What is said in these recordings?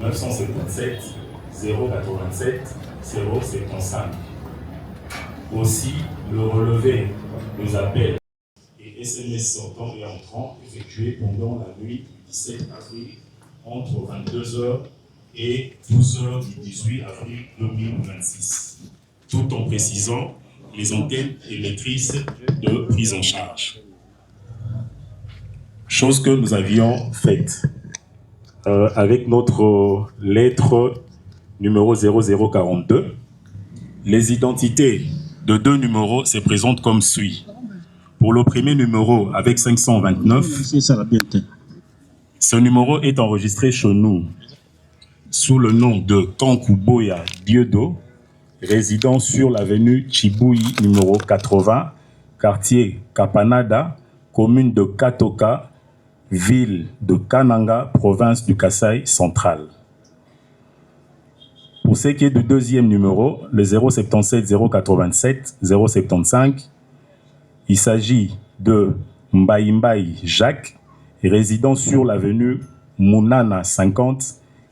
977 087 075. Aussi, le relevé des appels et SMS sortants et entrants effectués pendant la nuit du 17 avril entre 22h et 12h du 18 avril 2026, tout en précisant les antennes émettrices de prise en charge. Chose que nous avions faite avec notre lettre numéro 0042. Les identités de deux numéros se présentent comme suit. Pour le premier numéro avec 529, ce numéro est enregistré chez nous sous le nom de Kankuboya Dieudo, résident sur l'avenue Chibouyi numéro 80, quartier Kapanada, commune de Katoka, ville de Kananga, province du Kasaï central. Pour ce qui est du deuxième numéro, le 077 087 075, il s'agit de Mbaïmbaï Jacques, résident sur l'avenue Mounana 50,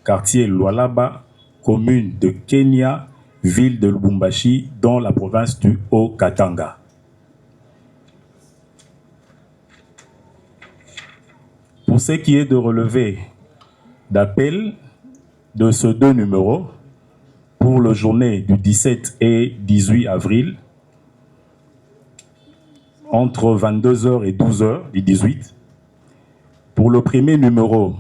quartier Lualaba, commune de Kenya, ville de Lubumbashi, dans la province du Haut-Katanga. Pour ce qui est de relevé d'appel de ces deux numéros, pour la journée du 17 et 18 avril, entre 22h et 12h du 18. Pour le premier numéro,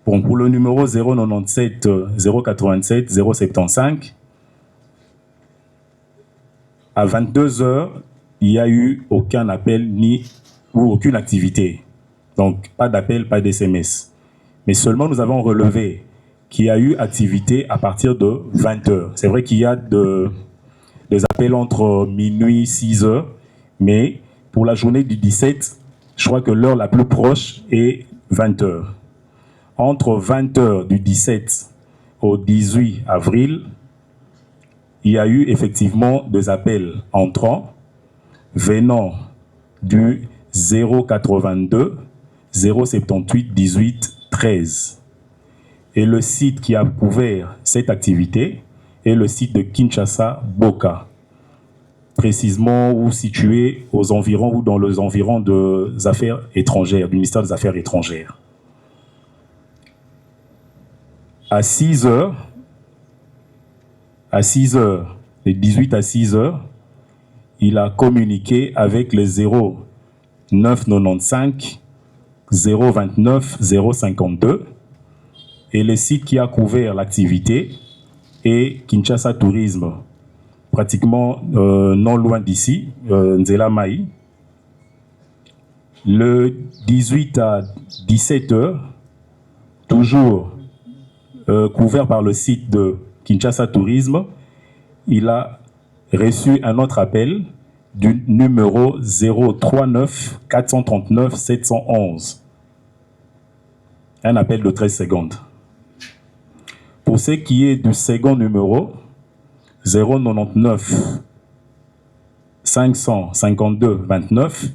pour le numéro 097 087 075, à 22h, il n'y a eu aucun appel ou aucune activité. Donc, pas d'appel, pas d'SMS. Mais seulement nous avons relevé qu'il y a eu activité à partir de 20h. C'est vrai qu'il y a des appels entre minuit et 6h, mais pour la journée du 17, je crois que l'heure la plus proche est 20h. Entre 20h du 17 au 18 avril, il y a eu effectivement des appels entrants venant du 082 078 18 13. Et le site qui a couvert cette activité est le site de Kinshasa Boka, précisément ou situé aux environs ou dans les environs des affaires étrangères, du ministère des Affaires étrangères. À 6h, les 18 à 6h, il a communiqué avec les 0995 029 052 et le site qui a couvert l'activité est Kinshasa Tourisme, pratiquement non loin d'ici, Nzela Maï. Le 18 à 17h, toujours couvert par le site de Kinshasa Tourisme, il a reçu un autre appel du numéro 039 439 711. Un appel de 13 secondes. Pour ce qui est du second numéro, 099 552 29,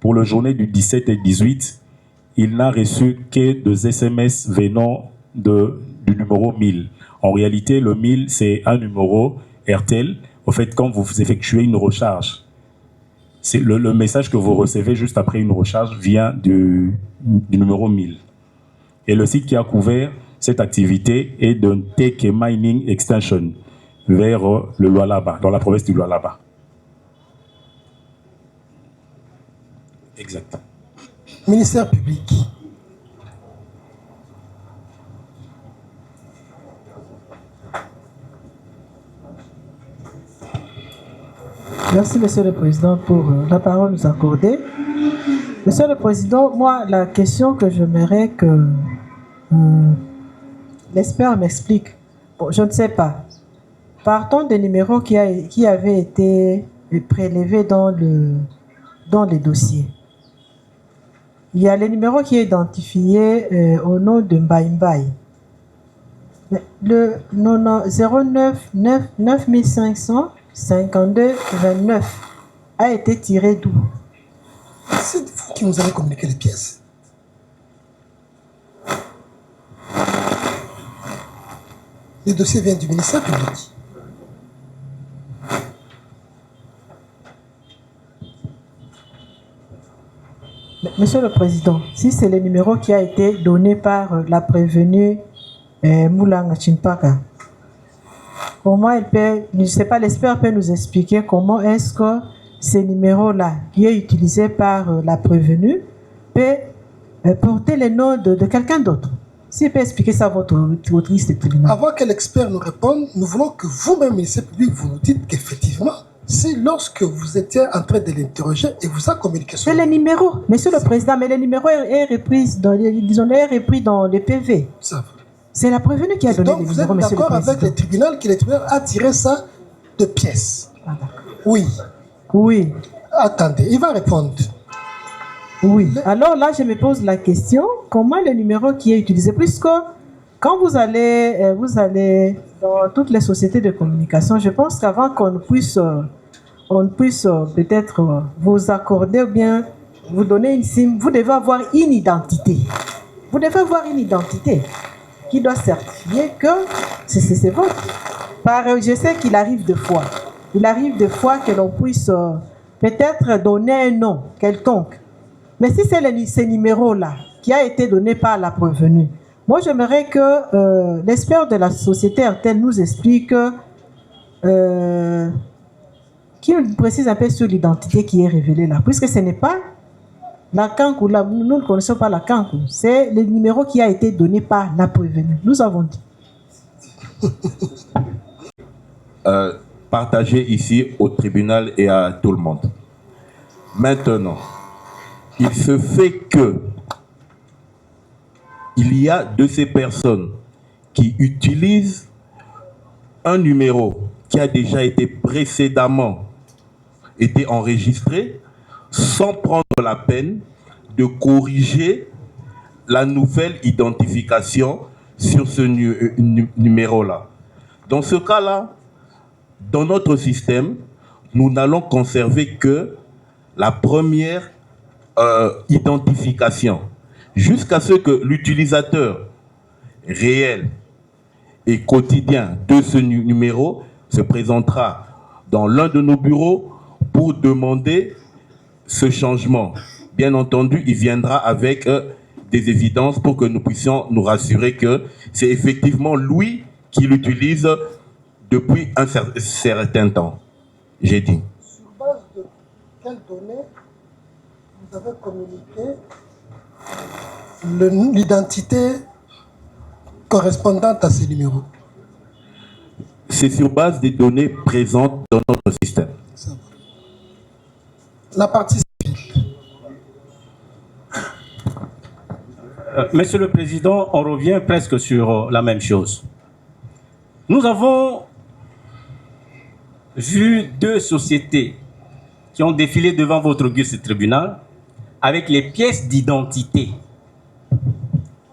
pour la journée du 17 et 18, il n'a reçu que des SMS venant du numéro 1000. En réalité, le 1000, c'est un numéro RTL. Au fait, quand vous effectuez une recharge, c'est le message que vous recevez juste après une recharge vient du numéro 1000. Et le site qui a couvert cette activité est de Tech Mining Extension vers le Lualaba, dans la province du Lualaba. Exact. Ministère public. Merci, Monsieur le Président, pour la parole nous accordée. Monsieur le Président, moi, la question que j'aimerais que l'expert m'explique, bon, je ne sais pas. Partons des numéros qui avaient été prélevés dans les dossiers. Il y a les numéros qui est identifié au nom de Mbaïmbaï. Le 09 9500 52 29 a été tiré d'où? C'est vous qui nous avez communiqué les pièces. Le dossier vient du ministère public. Monsieur le Président, si c'est le numéro qui a été donné par la prévenue Moulanga Chimpaka, comment elle peut, je ne sais pas, l'expert peut nous expliquer comment est-ce que ce numéro-là, qui est utilisé par la prévenue, peut porter le nom de quelqu'un d'autre. S'il peut expliquer ça à votre liste de tribunal. Avant que l'expert nous réponde, nous voulons que vous-même, ministère public, vous nous dites qu'effectivement, c'est lorsque vous étiez en train de l'interroger et vous a communiqué c'est le numéro, Monsieur le Président, mais le numéro est repris dans les PV. C'est la prévenue qui a donné le numéro, donc, vous êtes d'accord avec le tribunal que le tribunal a tiré ça de pièces? Oui. Oui. Attendez, il va répondre. Oui. Alors là, je me pose la question, comment le numéro qui est utilisé, puisque quand vous allez dans toutes les sociétés de communication, je pense qu'avant qu'on puisse peut-être vous accorder ou bien vous donner une SIM, vous devez avoir une identité. Vous devez avoir une identité qui doit certifier que c'est votre. Je sais qu'il arrive des fois. Il arrive des fois que l'on puisse peut-être donner un nom quelconque. Mais si c'est ce numéro-là qui a été donné par la prévenue, moi j'aimerais que l'expert de la société RTL nous explique, qu'il précise un peu sur l'identité qui est révélée là, puisque ce n'est pas la Kankou, nous ne connaissons pas la Kankou, c'est le numéro qui a été donné par la prévenue. Nous avons dit. Partagé ici au tribunal et à tout le monde. Maintenant, il se fait que il y a de ces personnes qui utilisent un numéro qui a déjà été précédemment enregistré sans prendre la peine de corriger la nouvelle identification sur ce numéro-là. Dans ce cas-là, dans notre système, nous n'allons conserver que la première identification, jusqu'à ce que l'utilisateur réel et quotidien de ce numéro se présentera dans l'un de nos bureaux pour demander ce changement. Bien entendu, il viendra avec des évidences pour que nous puissions nous rassurer que c'est effectivement lui qui l'utilise depuis un certain temps. J'ai dit. Sur base de quelles données vous avez communiqué l'identité correspondante à ces numéros? C'est sur base des données présentes dans notre système. La partie civile. Monsieur le Président, on revient presque sur la même chose. Nous avons vu deux sociétés qui ont défilé devant votre auguste tribunal avec les pièces d'identité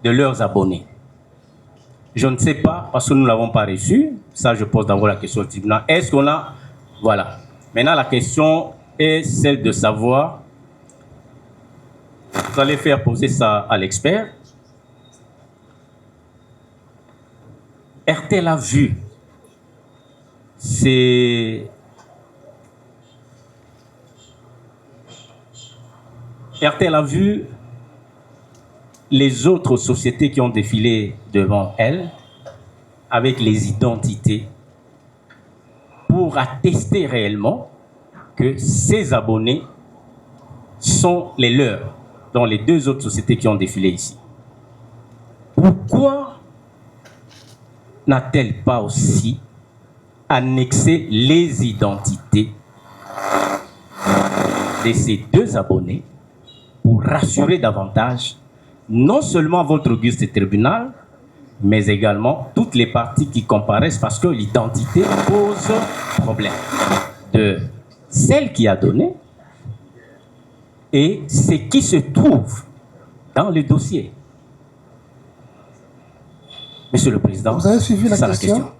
de leurs abonnés. Je ne sais pas, parce que nous ne l'avons pas reçu. Ça, je pose d'abord la question au tribunal. Est-ce qu'on a... Voilà. Maintenant, la question est celle de savoir... Vous allez faire poser ça à l'expert. RTL a vu RTL a vu les autres sociétés qui ont défilé devant elle avec les identités pour attester réellement que ces abonnés sont les leurs dans les deux autres sociétés qui ont défilé ici. Pourquoi n'a-t-elle pas aussi annexé les identités de ces deux abonnés pour rassurer davantage non seulement votre auguste tribunal, mais également toutes les parties qui comparaissent, parce que l'identité pose problème de celle qui a donné et ce qui se trouve dans le dossier. Monsieur le Président, vous avez suivi la question?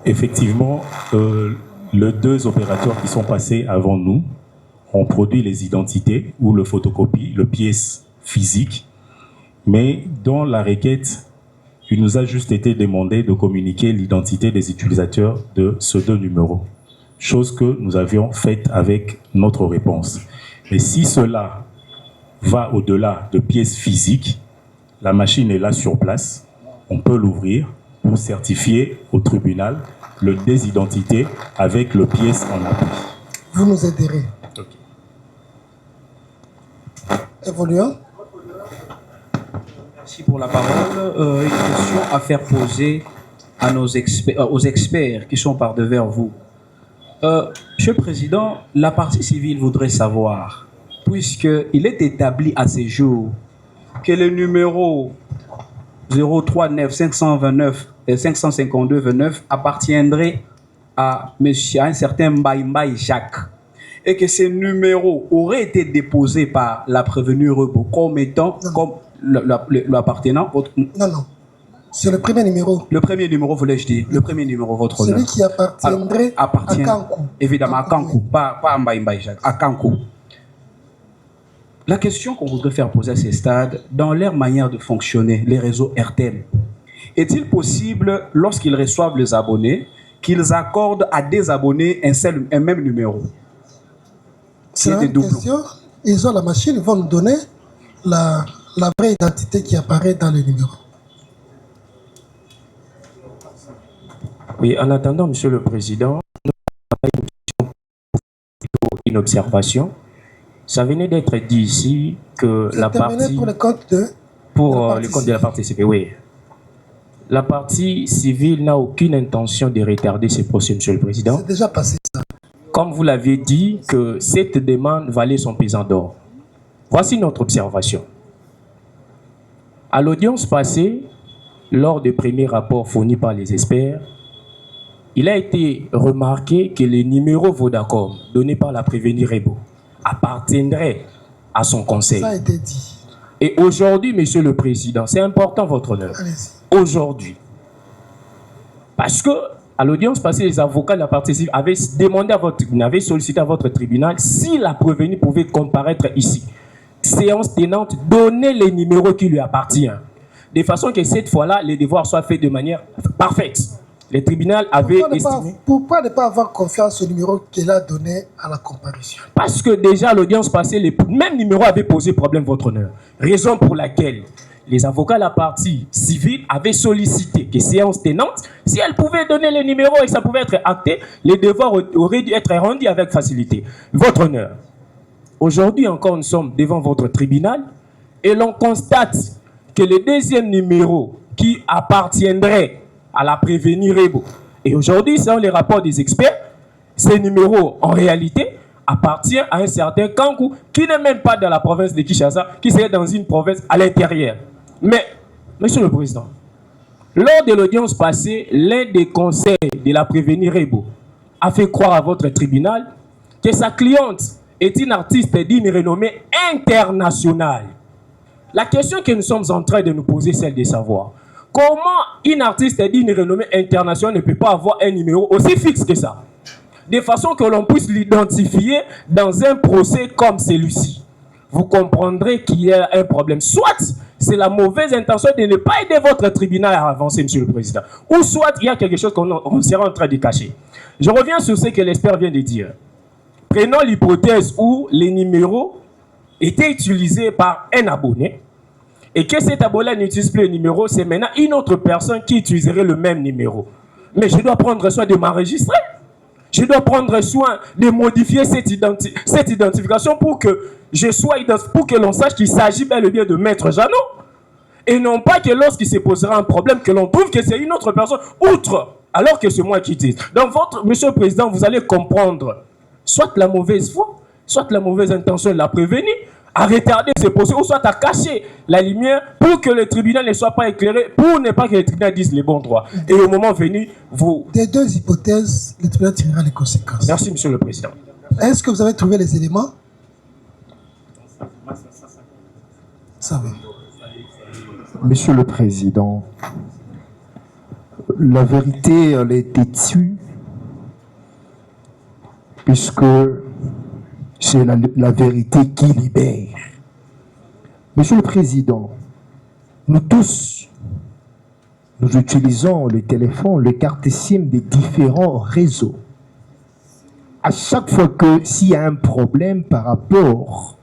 Effectivement, les deux opérateurs qui sont passés avant nous on produit les identités ou le photocopie, le pièce physique, mais dans la requête, il nous a juste été demandé de communiquer l'identité des utilisateurs de ces 2 numéros, chose que nous avions faite avec notre réponse. Et si cela va au-delà de pièces physiques, la machine est là sur place, on peut l'ouvrir pour certifier au tribunal le désidentité avec le pièce en appui. Vous nous aiderez. Okay. Évoluons. Merci pour la parole. Une question à faire poser à aux experts qui sont par devers vous. Monsieur le Président, la partie civile voudrait savoir, puisqu'il est établi à ces jours que le numéro 039 529 et 552 29 appartiendrait à un certain Mbaye Jacques, et que ces numéros auraient été déposés par la prévenue Rebo comme étant comme l'appartenant. Non. C'est le premier numéro. Le premier numéro, voulais-je dire. Le premier numéro, votre honneur. Celui qui appartiendrait à Kankou. Évidemment, à Kankou. Pas à Mbaye Jacques, à Kankou. La question qu'on voudrait faire poser à ces stades, dans leur manière de fonctionner, les réseaux RTM, est-il possible, lorsqu'ils reçoivent les abonnés, qu'ils accordent à des abonnés un même numéro? C'est une question. Ils ont la machine, ils vont nous donner la vraie identité qui apparaît dans le numéro. Oui, en attendant, Monsieur le Président, une observation. Ça venait d'être dit ici que la partie... Pour le compte de... Pour le compte de la partie civile, oui. La partie civile n'a aucune intention de retarder ce procès, Monsieur le Président. C'est déjà passé ça. Comme vous l'aviez dit, que cette demande valait son pesant d'or. Voici notre observation. À l'audience passée, lors des premiers rapports fournis par les experts, il a été remarqué que les numéros Vodacom donnés par la prévenue Rebo appartiendraient à son conseil. Ça a été dit. Et aujourd'hui, Monsieur le Président, c'est important votre honneur. Aujourd'hui. Parce que, à l'audience passée, les avocats de la partie civile avaient demandé à votre tribunal, avaient sollicité à votre tribunal si la prévenue pouvait comparaître ici. Séance tenante, donner les numéros qui lui appartiennent. De façon que cette fois-là, les devoirs soient faits de manière parfaite. Le tribunal avait estimé... Pourquoi ne pas avoir confiance au numéro qu'il a donné à la comparution? Parce que déjà, à l'audience passée, les mêmes numéros avaient posé problème, votre honneur. Raison pour laquelle les avocats de la partie civile avaient sollicité que séance tenante, si elle pouvait donner les numéros et que ça pouvait être acté, les devoirs auraient dû être rendus avec facilité. Votre honneur, aujourd'hui encore, nous sommes devant votre tribunal et l'on constate que le deuxième numéro qui appartiendrait à la prévenue Rebo, et aujourd'hui, selon les rapports des experts, ces numéros, en réalité, appartiennent à un certain Kankou qui n'est même pas dans la province de Kinshasa, qui serait dans une province à l'intérieur. Mais, Monsieur le Président, lors de l'audience passée, l'un des conseils de la prévenue Rebo a fait croire à votre tribunal que sa cliente est une artiste d'une renommée internationale. La question que nous sommes en train de nous poser, c'est celle de savoir comment une artiste d'une renommée internationale ne peut pas avoir un numéro aussi fixe que ça, de façon que l'on puisse l'identifier dans un procès comme celui-ci. Vous comprendrez qu'il y a un problème. Soit c'est la mauvaise intention de ne pas aider votre tribunal à avancer, Monsieur le Président, ou soit il y a quelque chose qu'on sera en train de cacher. Je reviens sur ce que l'expert vient de dire. Prenons l'hypothèse où les numéros étaient utilisés par un abonné, et que cet abonné n'utilise plus le numéro, c'est maintenant une autre personne qui utiliserait le même numéro. Mais je dois prendre soin de m'enregistrer. Je dois prendre soin de modifier cette identification pour que l'on sache qu'il s'agit bel et bien de Maître Jeannot. Et non pas que lorsqu'il se posera un problème, que l'on trouve que c'est une autre personne, outre, alors que c'est moi qui dis. Donc, Monsieur le Président, vous allez comprendre soit la mauvaise foi, soit la mauvaise intention de la prévenue, à retarder ce procès, ou soit à cacher la lumière pour que le tribunal ne soit pas éclairé, pour ne pas que le tribunal dise les bons droits. Et au moment venu, vous... Des deux hypothèses, le tribunal tirera les conséquences. Merci, Monsieur le Président. Est-ce que vous avez trouvé les éléments? Ça va. Monsieur le Président, la vérité, elle est têtue, puisque c'est la vérité qui libère. Monsieur le Président, nous tous, nous utilisons le téléphone, le carte SIM des différents réseaux. À chaque fois que s'il y a un problème par rapport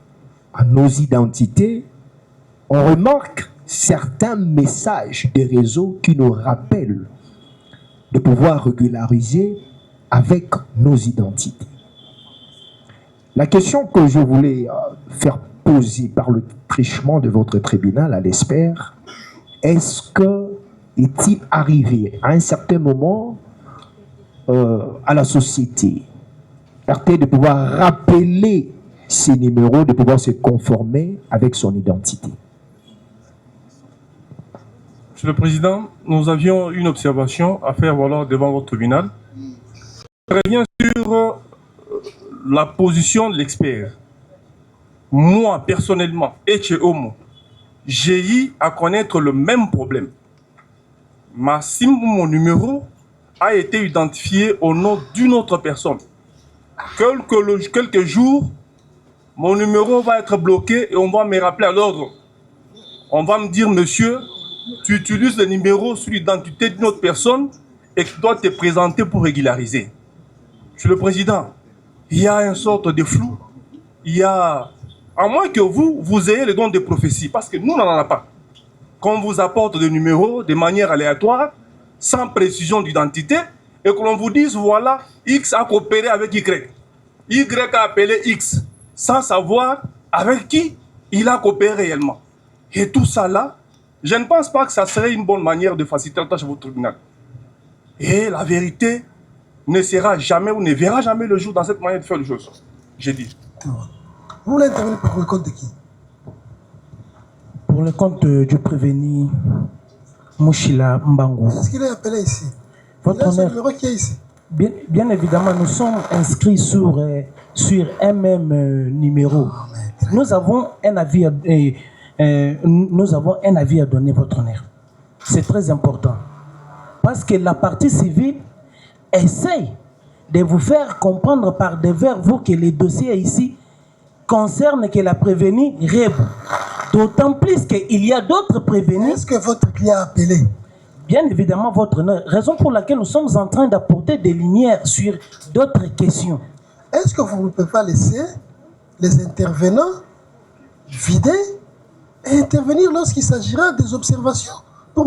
à nos identités, on remarque certains messages des réseaux qui nous rappellent de pouvoir régulariser avec nos identités. La question que je voulais faire poser par le truchement de votre tribunal, à l'espère, est-il arrivé à un certain moment à la société de pouvoir rappeler ces numéros, de pouvoir se conformer avec son identité? Monsieur le Président, nous avions une observation à faire devant votre tribunal. Je reviens sur la position de l'expert. Moi, personnellement, Eche Homo, j'ai eu à connaître le même problème. Ma SIM, mon numéro, a été identifié au nom d'une autre personne. Quelques jours, mon numéro va être bloqué et on va me rappeler à l'ordre. On va me dire, monsieur, tu utilises le numéro sur l'identité d'une autre personne et tu dois te présenter pour régulariser. Monsieur le Président, il y a une sorte de flou. Il y a, à moins que vous ayez le don de prophétie, parce que nous, on n'en a pas. Qu'on vous apporte des numéros de manière aléatoire, sans précision d'identité, et que l'on vous dise, voilà, X a coopéré avec Y. Y a appelé X, sans savoir avec qui il a coopéré réellement. Et tout ça là, je ne pense pas que ça serait une bonne manière de faciliter la tâche à votre tribunal. Et la vérité ne sera jamais ou ne verra jamais le jour dans cette manière de faire les choses. J'ai dit. Vous voulez intervenir pour le compte de qui? Pour le compte du prévenu Mouchila Mbangu. Est-ce qu'il est appelé ici? Votre il a honneur, ce numéro qui est ici. bien évidemment, nous sommes inscrits sur un même numéro. Nous avons un avis à donner, votre honneur. C'est très important. Parce que la partie civile essaye de vous faire comprendre par devers vous que les dossiers ici concernent que la prévenue REB. D'autant plus qu'il y a d'autres prévenus. Est-ce que votre client a appelé? Bien évidemment, votre honneur. Raison pour laquelle nous sommes en train d'apporter des lumières sur d'autres questions. Est-ce que vous ne pouvez pas laisser les intervenants vider et intervenir lorsqu'il s'agira des observations pour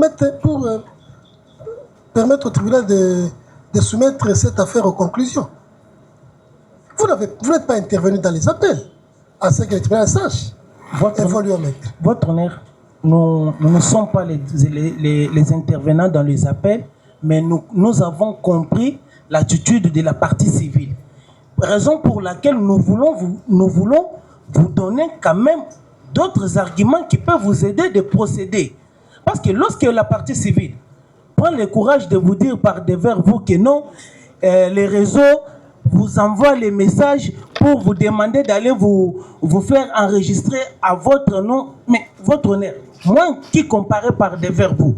permettre au tribunal de soumettre cette affaire aux conclusions? Vous n'êtes pas intervenu dans les appels, à ce que le tribunal sache. Votre honneur, nous ne sommes pas les intervenants dans les appels, mais nous avons compris l'attitude de la partie civile. Raison pour laquelle nous voulons vous donner quand même d'autres arguments qui peuvent vous aider de procéder. Parce que lorsque la partie civile prend le courage de vous dire par devers vous que non, les réseaux vous envoient les messages pour vous demander d'aller vous faire enregistrer à votre nom. Mais votre honneur, moi qui comparais par devers vous,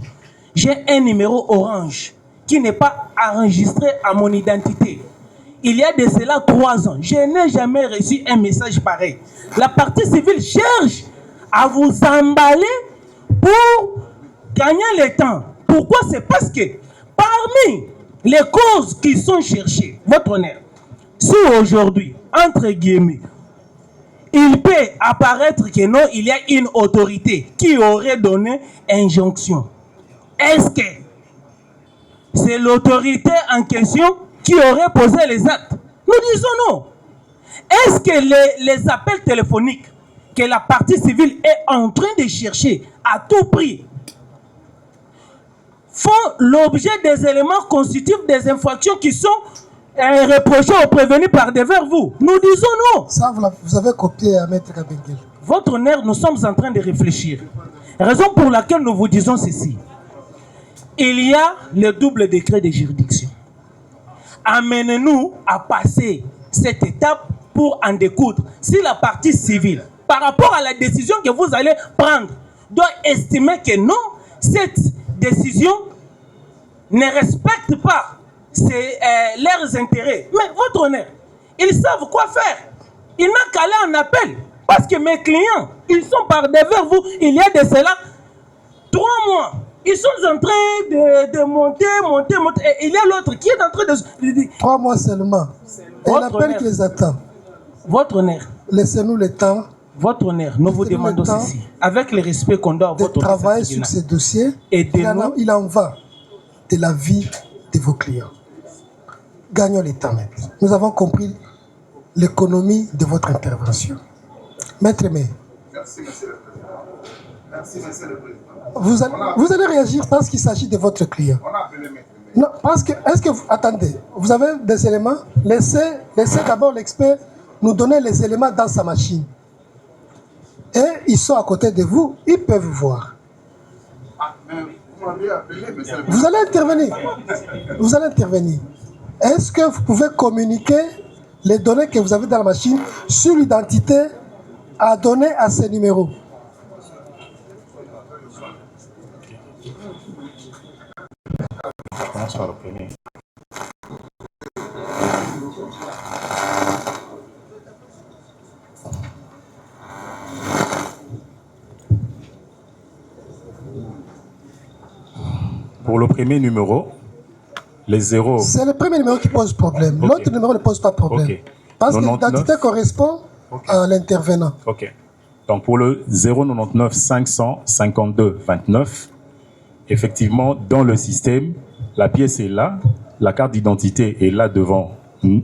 j'ai un numéro orange qui n'est pas enregistré à mon identité. Il y a de cela 3 ans, je n'ai jamais reçu un message pareil. La partie civile cherche à vous emballer pour gagner le temps. Pourquoi? C'est parce que parmi les causes qui sont cherchées, votre honneur, si aujourd'hui, entre guillemets, il peut apparaître que non, il y a une autorité qui aurait donné injonction. Est-ce que c'est l'autorité en question qui aurait posé les actes? Nous disons non. Est-ce que les appels téléphoniques que la partie civile est en train de chercher à tout prix font l'objet des éléments constitutifs des infractions qui sont reprochées aux prévenus par devers vous? Nous disons non. Ça, vous avez copié à Maître Kabengel. Votre honneur, nous sommes en train de réfléchir. Raison pour laquelle nous vous disons ceci. Il y a le double décret de juridiction. Amenez-nous à passer cette étape pour en découdre. Si la partie civile, par rapport à la décision que vous allez prendre, doit estimer que non, cette décision ne respecte pas leurs intérêts. Mais votre honneur, ils savent quoi faire. Il n'a qu'à aller en appel. Parce que mes clients, ils sont par devers vous. Il y a de cela 3 mois. Ils sont en train de monter. Et il y a l'autre qui est en train de... 3 mois seulement. Et l'appel qui les attend. Votre honneur. Laissez-nous le temps. Votre honneur, nous vous demandons ceci. Avec le respect qu'on doit à votre honneur. Travailler sur ces dossiers. Il en va de la vie de vos clients. Gagnons le temps, maître. Nous avons compris l'économie de votre intervention. Maître Aimé. Merci, monsieur le président. Merci, monsieur le président. Vous allez réagir parce qu'il s'agit de votre client. On a appelé maître. Non, parce que, attendez, vous avez des éléments? Laissez d'abord l'expert nous donner les éléments dans sa machine. Et ils sont à côté de vous, ils peuvent voir. Ah, mais vous m'avez appelé, monsieur le président. Vous allez intervenir. Vous allez intervenir. Est-ce que vous pouvez communiquer les données que vous avez dans la machine sur l'identité à donner à ces numéros? Pour le premier numéro, les zéros. C'est le premier numéro qui pose problème. Okay. L'autre numéro ne pose pas problème. Okay. Parce que 99. l'identité correspond à l'intervenant. Ok. Donc pour le 099 552 29, effectivement, dans le système, la pièce est là, la carte d'identité est là devant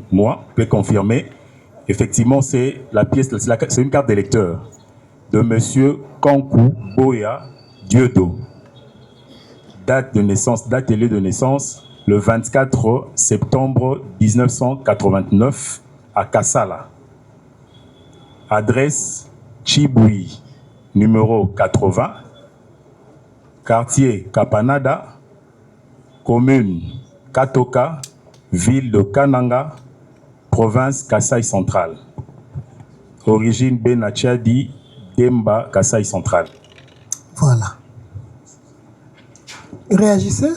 moi, je peux confirmer. Effectivement, c'est la pièce, c'est une carte d'électeur de Monsieur Kankou Boya Dieudo. Date de naissance, date et lieu de naissance, le 24 septembre 1989 à Kassala. Adresse Chibouyi, numéro 80, quartier Kapanada, commune Katoka, ville de Kananga, province Kasaï centrale. Origine Benachadi, Demba, Kasaï centrale. Voilà. Réagissez.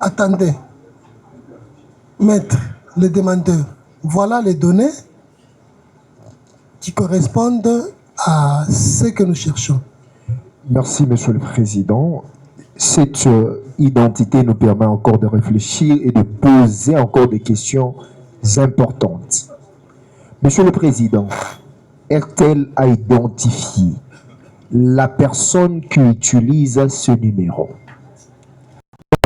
Attendez. Maître, le demandeur, voilà les données qui correspondent à ce que nous cherchons. Merci, Monsieur le Président. Cette identité nous permet encore de réfléchir et de poser encore des questions importantes. Monsieur le Président, RTL a identifié la personne qui utilise ce numéro.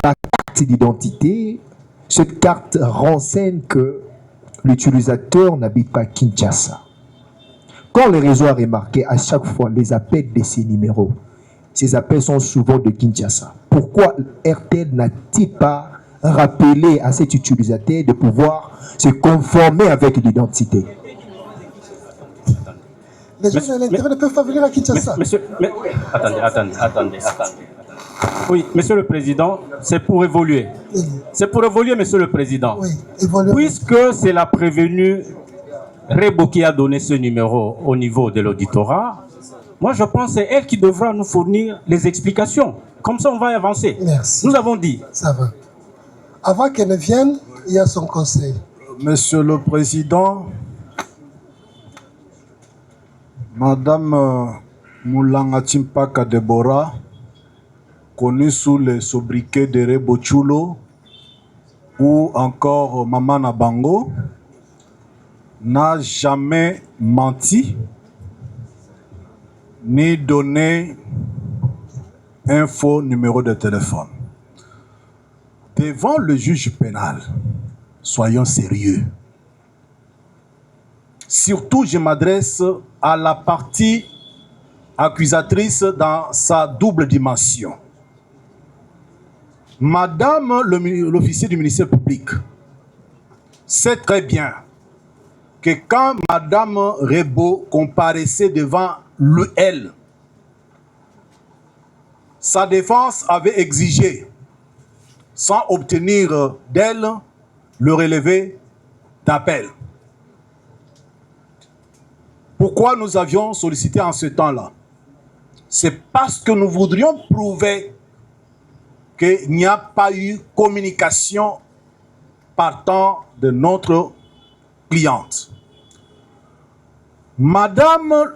La carte d'identité, cette carte renseigne que l'utilisateur n'habite pas Kinshasa. Quand le réseau a remarqué à chaque fois les appels de ces numéros, ces appels sont souvent de Kinshasa. Pourquoi RTL n'a-t-il pas rappelé à cet utilisateur de pouvoir se conformer avec l'identité? Les gens de l'intérieur ne peuvent pas venir à Kinshasa. Attendez. Oui, Monsieur le Président, c'est pour évoluer. Oui. C'est pour évoluer, Monsieur le Président. Oui, évoluer. Puisque c'est la prévenue Rebo qui a donné ce numéro au niveau de l'auditorat, moi je pense que c'est elle qui devra nous fournir les explications. Comme ça, on va avancer. Merci. Nous avons dit. Ça va. Avant qu'elle ne vienne, il y a son conseil. Monsieur le Président, Madame Moulanga Timpaka Deborah, connue sous le sobriquet de Rebo Chulo, ou encore Maman Nabango, n'a jamais menti ni donné un faux numéro de téléphone. Devant le juge pénal, soyons sérieux. Surtout, je m'adresse à la partie accusatrice dans sa double dimension. Madame l'officier du ministère public sait très bien que quand Madame Rebo comparaissait devant elle, sa défense avait exigé, sans obtenir d'elle, le relevé d'appel. Pourquoi nous avions sollicité en ce temps-là? C'est parce que nous voudrions prouver qu'il n'y a pas eu communication partant de notre cliente. Madame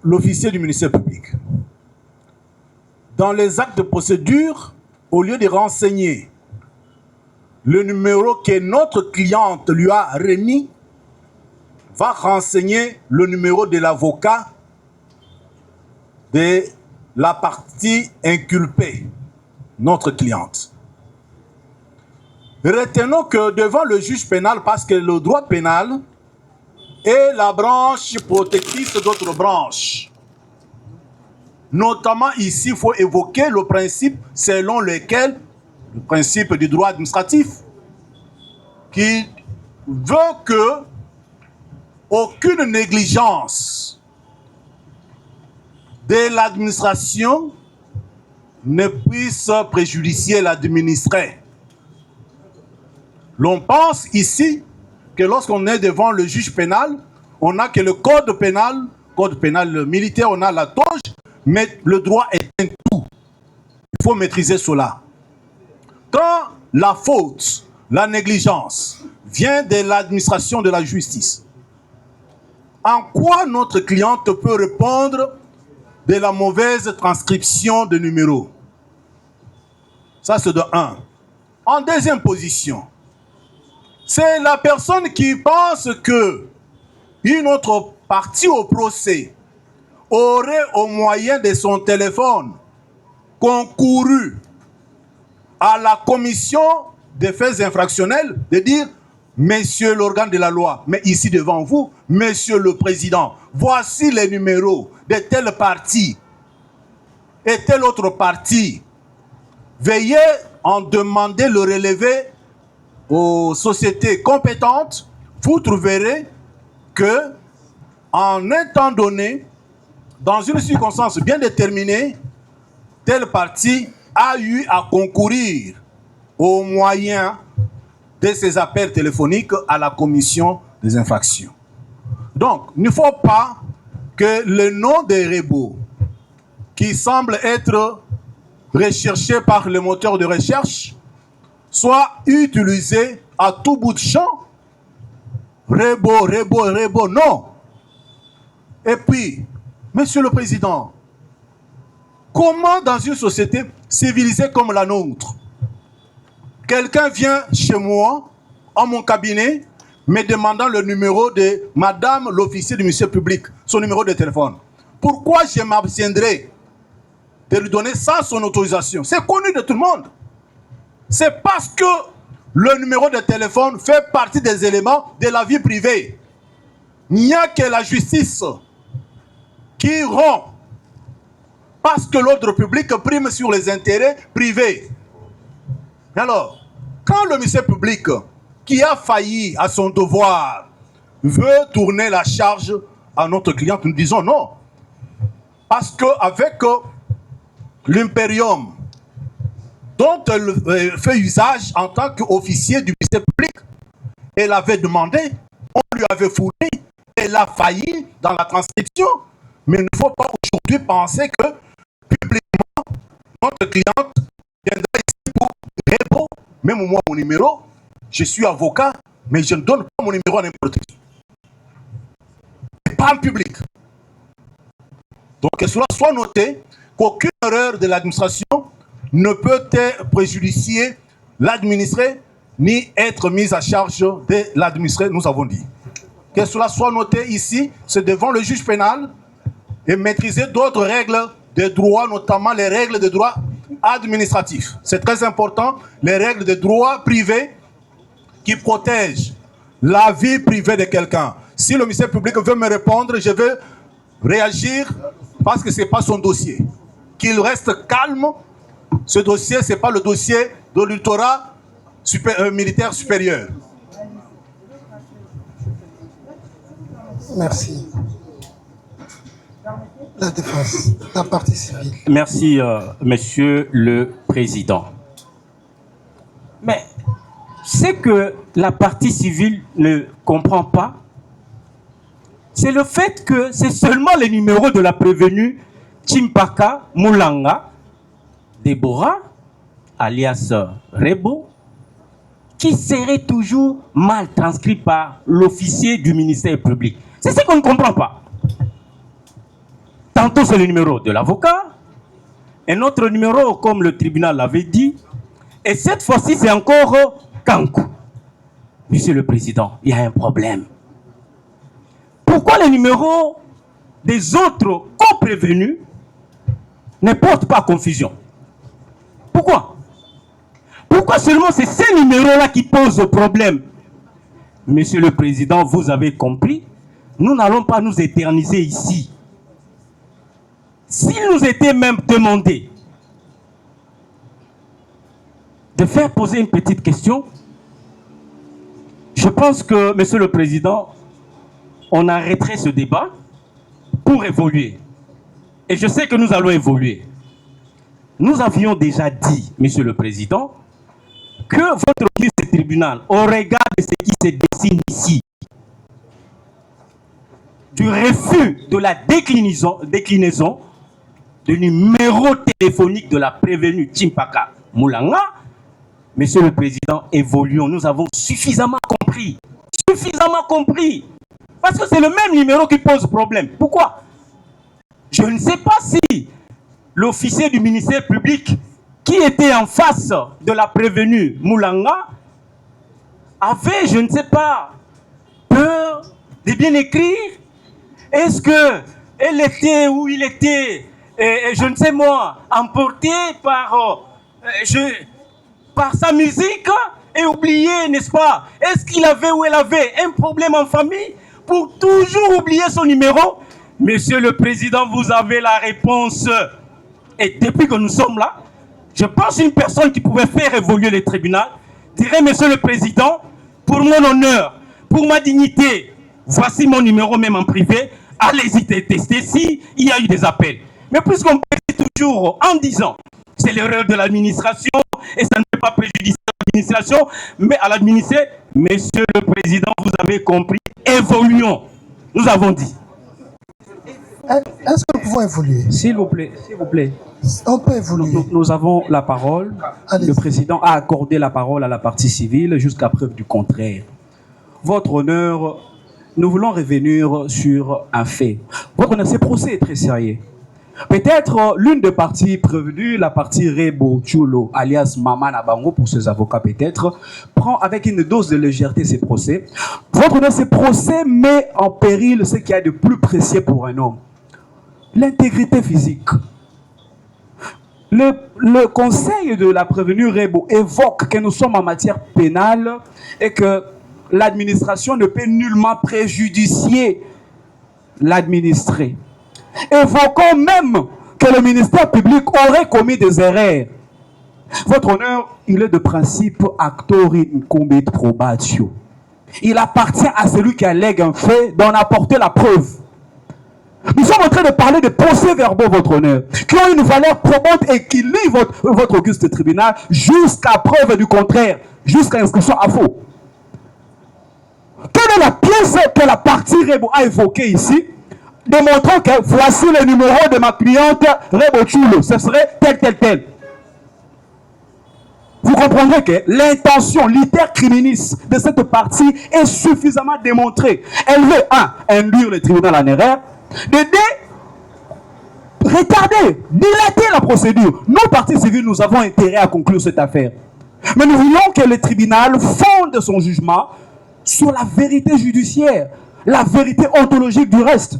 l'officier du ministère public, dans les actes de procédure, au lieu de renseigner le numéro que notre cliente lui a remis, va renseigner le numéro de l'avocat de la partie inculpée, notre cliente. Retenons que devant le juge pénal, parce que le droit pénal est la branche protectrice d'autres branches. Notamment ici, il faut évoquer le principe selon lequel, le principe du droit administratif, qui veut que aucune négligence de l'administration ne puisse préjudicier l'administré. L'on pense ici que lorsqu'on est devant le juge pénal, on n'a que le code pénal militaire, on a la toge, mais le droit est un tout. Il faut maîtriser cela. Quand la faute, la négligence vient de l'administration de la justice, en quoi notre cliente peut répondre de la mauvaise transcription de numéros? Ça, c'est de 1. En deuxième position, c'est la personne qui pense que une autre partie au procès aurait, au moyen de son téléphone, concouru à la commission des faits infractionnels, de dire « Monsieur l'organe de la loi, mais ici devant vous, Monsieur le Président, voici les numéros de telle partie et telle autre partie. Veuillez en demander le relevé aux sociétés compétentes. Vous trouverez que, en un temps donné, dans une circonstance bien déterminée, telle partie a eu à concourir au moyen de ces appels téléphoniques à la commission des infractions. Donc, il ne faut pas que le nom des Rebo, qui semble être recherché par le moteur de recherche, soit utilisé à tout bout de champ. Rebo, non. Et puis, Monsieur le Président, comment dans une société civilisée comme la nôtre, quelqu'un vient chez moi, en mon cabinet, me demandant le numéro de Madame l'officier du ministère public, son numéro de téléphone. Pourquoi je m'abstiendrai de lui donner ça, son autorisation? C'est connu de tout le monde. C'est parce que le numéro de téléphone fait partie des éléments de la vie privée. Il n'y a que la justice qui rompt parce que l'ordre public prime sur les intérêts privés. Alors, quand le ministère public, qui a failli à son devoir, veut tourner la charge à notre client, nous disons non. Parce qu'avec l'impérium dont elle fait usage en tant qu'officier du ministère public, elle avait demandé, on lui avait fourni, elle a failli dans la transcription. Mais il ne faut pas aujourd'hui penser que publiquement, notre cliente viendra ici pour Rebo, même moi mon numéro, je suis avocat, mais je ne donne pas mon numéro à n'importe qui. Pas en public. Donc que cela soit noté qu'aucune erreur de l'administration ne peut préjudicier l'administré ni être mise à charge de l'administré, nous avons dit. Que cela soit noté ici, c'est devant le juge pénal et maîtriser d'autres règles de droit, notamment les règles de droit administratif. C'est très important, les règles de droit privé qui protègent la vie privée de quelqu'un. Si le ministère public veut me répondre, je vais réagir parce que ce n'est pas son dossier. Qu'il reste calme. Ce dossier, ce n'est pas le dossier de l'ultorat militaire supérieur. Merci. La défense, la partie civile. Merci, Monsieur le Président. Mais ce que la partie civile ne comprend pas, c'est le fait que c'est seulement les numéros de la prévenue Chimpaka Moulanga, Déborah, alias Rebo, qui serait toujours mal transcrit par l'officier du ministère public. C'est ce qu'on ne comprend pas. Tantôt c'est le numéro de l'avocat, un autre numéro comme le tribunal l'avait dit, et cette fois-ci c'est encore Kankou. Monsieur le Président, il y a un problème. Pourquoi les numéros des autres co-prévenus ne portent pas confusion? Pourquoi? Pourquoi seulement c'est ces numéros-là qui posent problème? Monsieur le Président, vous avez compris, nous n'allons pas nous éterniser ici. S'il nous était même demandé de faire poser une petite question, je pense que, Monsieur le Président, on arrêterait ce débat pour évoluer. Et je sais que nous allons évoluer. Nous avions déjà dit, Monsieur le Président, que votre ministre tribunal, au regard de ce qui se dessine ici, du refus de la déclinaison du numéro téléphonique de la prévenue Chimpaka Moulanga, Monsieur le Président, évoluons. Nous avons suffisamment compris. Suffisamment compris. Parce que c'est le même numéro qui pose problème. Pourquoi? Je ne sais pas si l'officier du ministère public qui était en face de la prévenue Moulanga avait, je ne sais pas, peur de bien écrire. Est-ce qu'elle était ou il était, je ne sais moi, emporté par sa musique et oublié, n'est-ce pas? Est-ce qu'il avait ou elle avait un problème en famille pour toujours oublier son numéro? Monsieur le Président, vous avez la réponse. Et depuis que nous sommes là, je pense qu'une personne qui pouvait faire évoluer le tribunal dirait, Monsieur le Président, pour mon honneur, pour ma dignité, voici mon numéro même en privé, allez-y tester si il y a eu des appels. Mais puisqu'on peut toujours en disant, c'est l'erreur de l'administration et ça ne peut pas préjudicer l'administration, mais à l'administrer, Monsieur le Président, vous avez compris, évoluons. Nous avons dit. Est-ce que nous pouvons évoluer? S'il vous plaît, s'il vous plaît. On peut évoluer. Nous avons la parole. Le Président a accordé la parole à la partie civile jusqu'à preuve du contraire. Votre honneur, nous voulons revenir sur un fait. Votre honneur, ce procès est très sérieux. Peut-être l'une des parties prévenues, la partie Rebo Chulo, alias Mama Nabango pour ses avocats peut-être, prend avec une dose de légèreté ces procès. Votre honneur, ce procès met en péril ce qu'il y a de plus précieux pour un homme. L'intégrité physique. Le conseil de la prévenue Rebo évoque que nous sommes en matière pénale et que l'administration ne peut nullement préjudicier l'administré. Évoquons même que le ministère public aurait commis des erreurs. Votre honneur, il est de principe actori incumbit probatio. Il appartient à celui qui allègue un fait d'en apporter la preuve. Nous sommes en train de parler de procès-verbaux, votre honneur, qui ont une valeur probante et qui lient votre auguste tribunal jusqu'à preuve du contraire, jusqu'à inscription à faux. Quelle est la pièce que la partie Rebo a évoquée ici, démontrant que voici le numéro de ma cliente Rebo Chulo, ce serait tel. Vous comprendrez que l'intention l'iter criminis de cette partie est suffisamment démontrée. Elle veut, induire le tribunal en erreur, de retarder, dilater la procédure. Nous, partis civils, nous avons intérêt à conclure cette affaire. Mais nous voulons que le tribunal fonde son jugement sur la vérité judiciaire, la vérité ontologique du reste.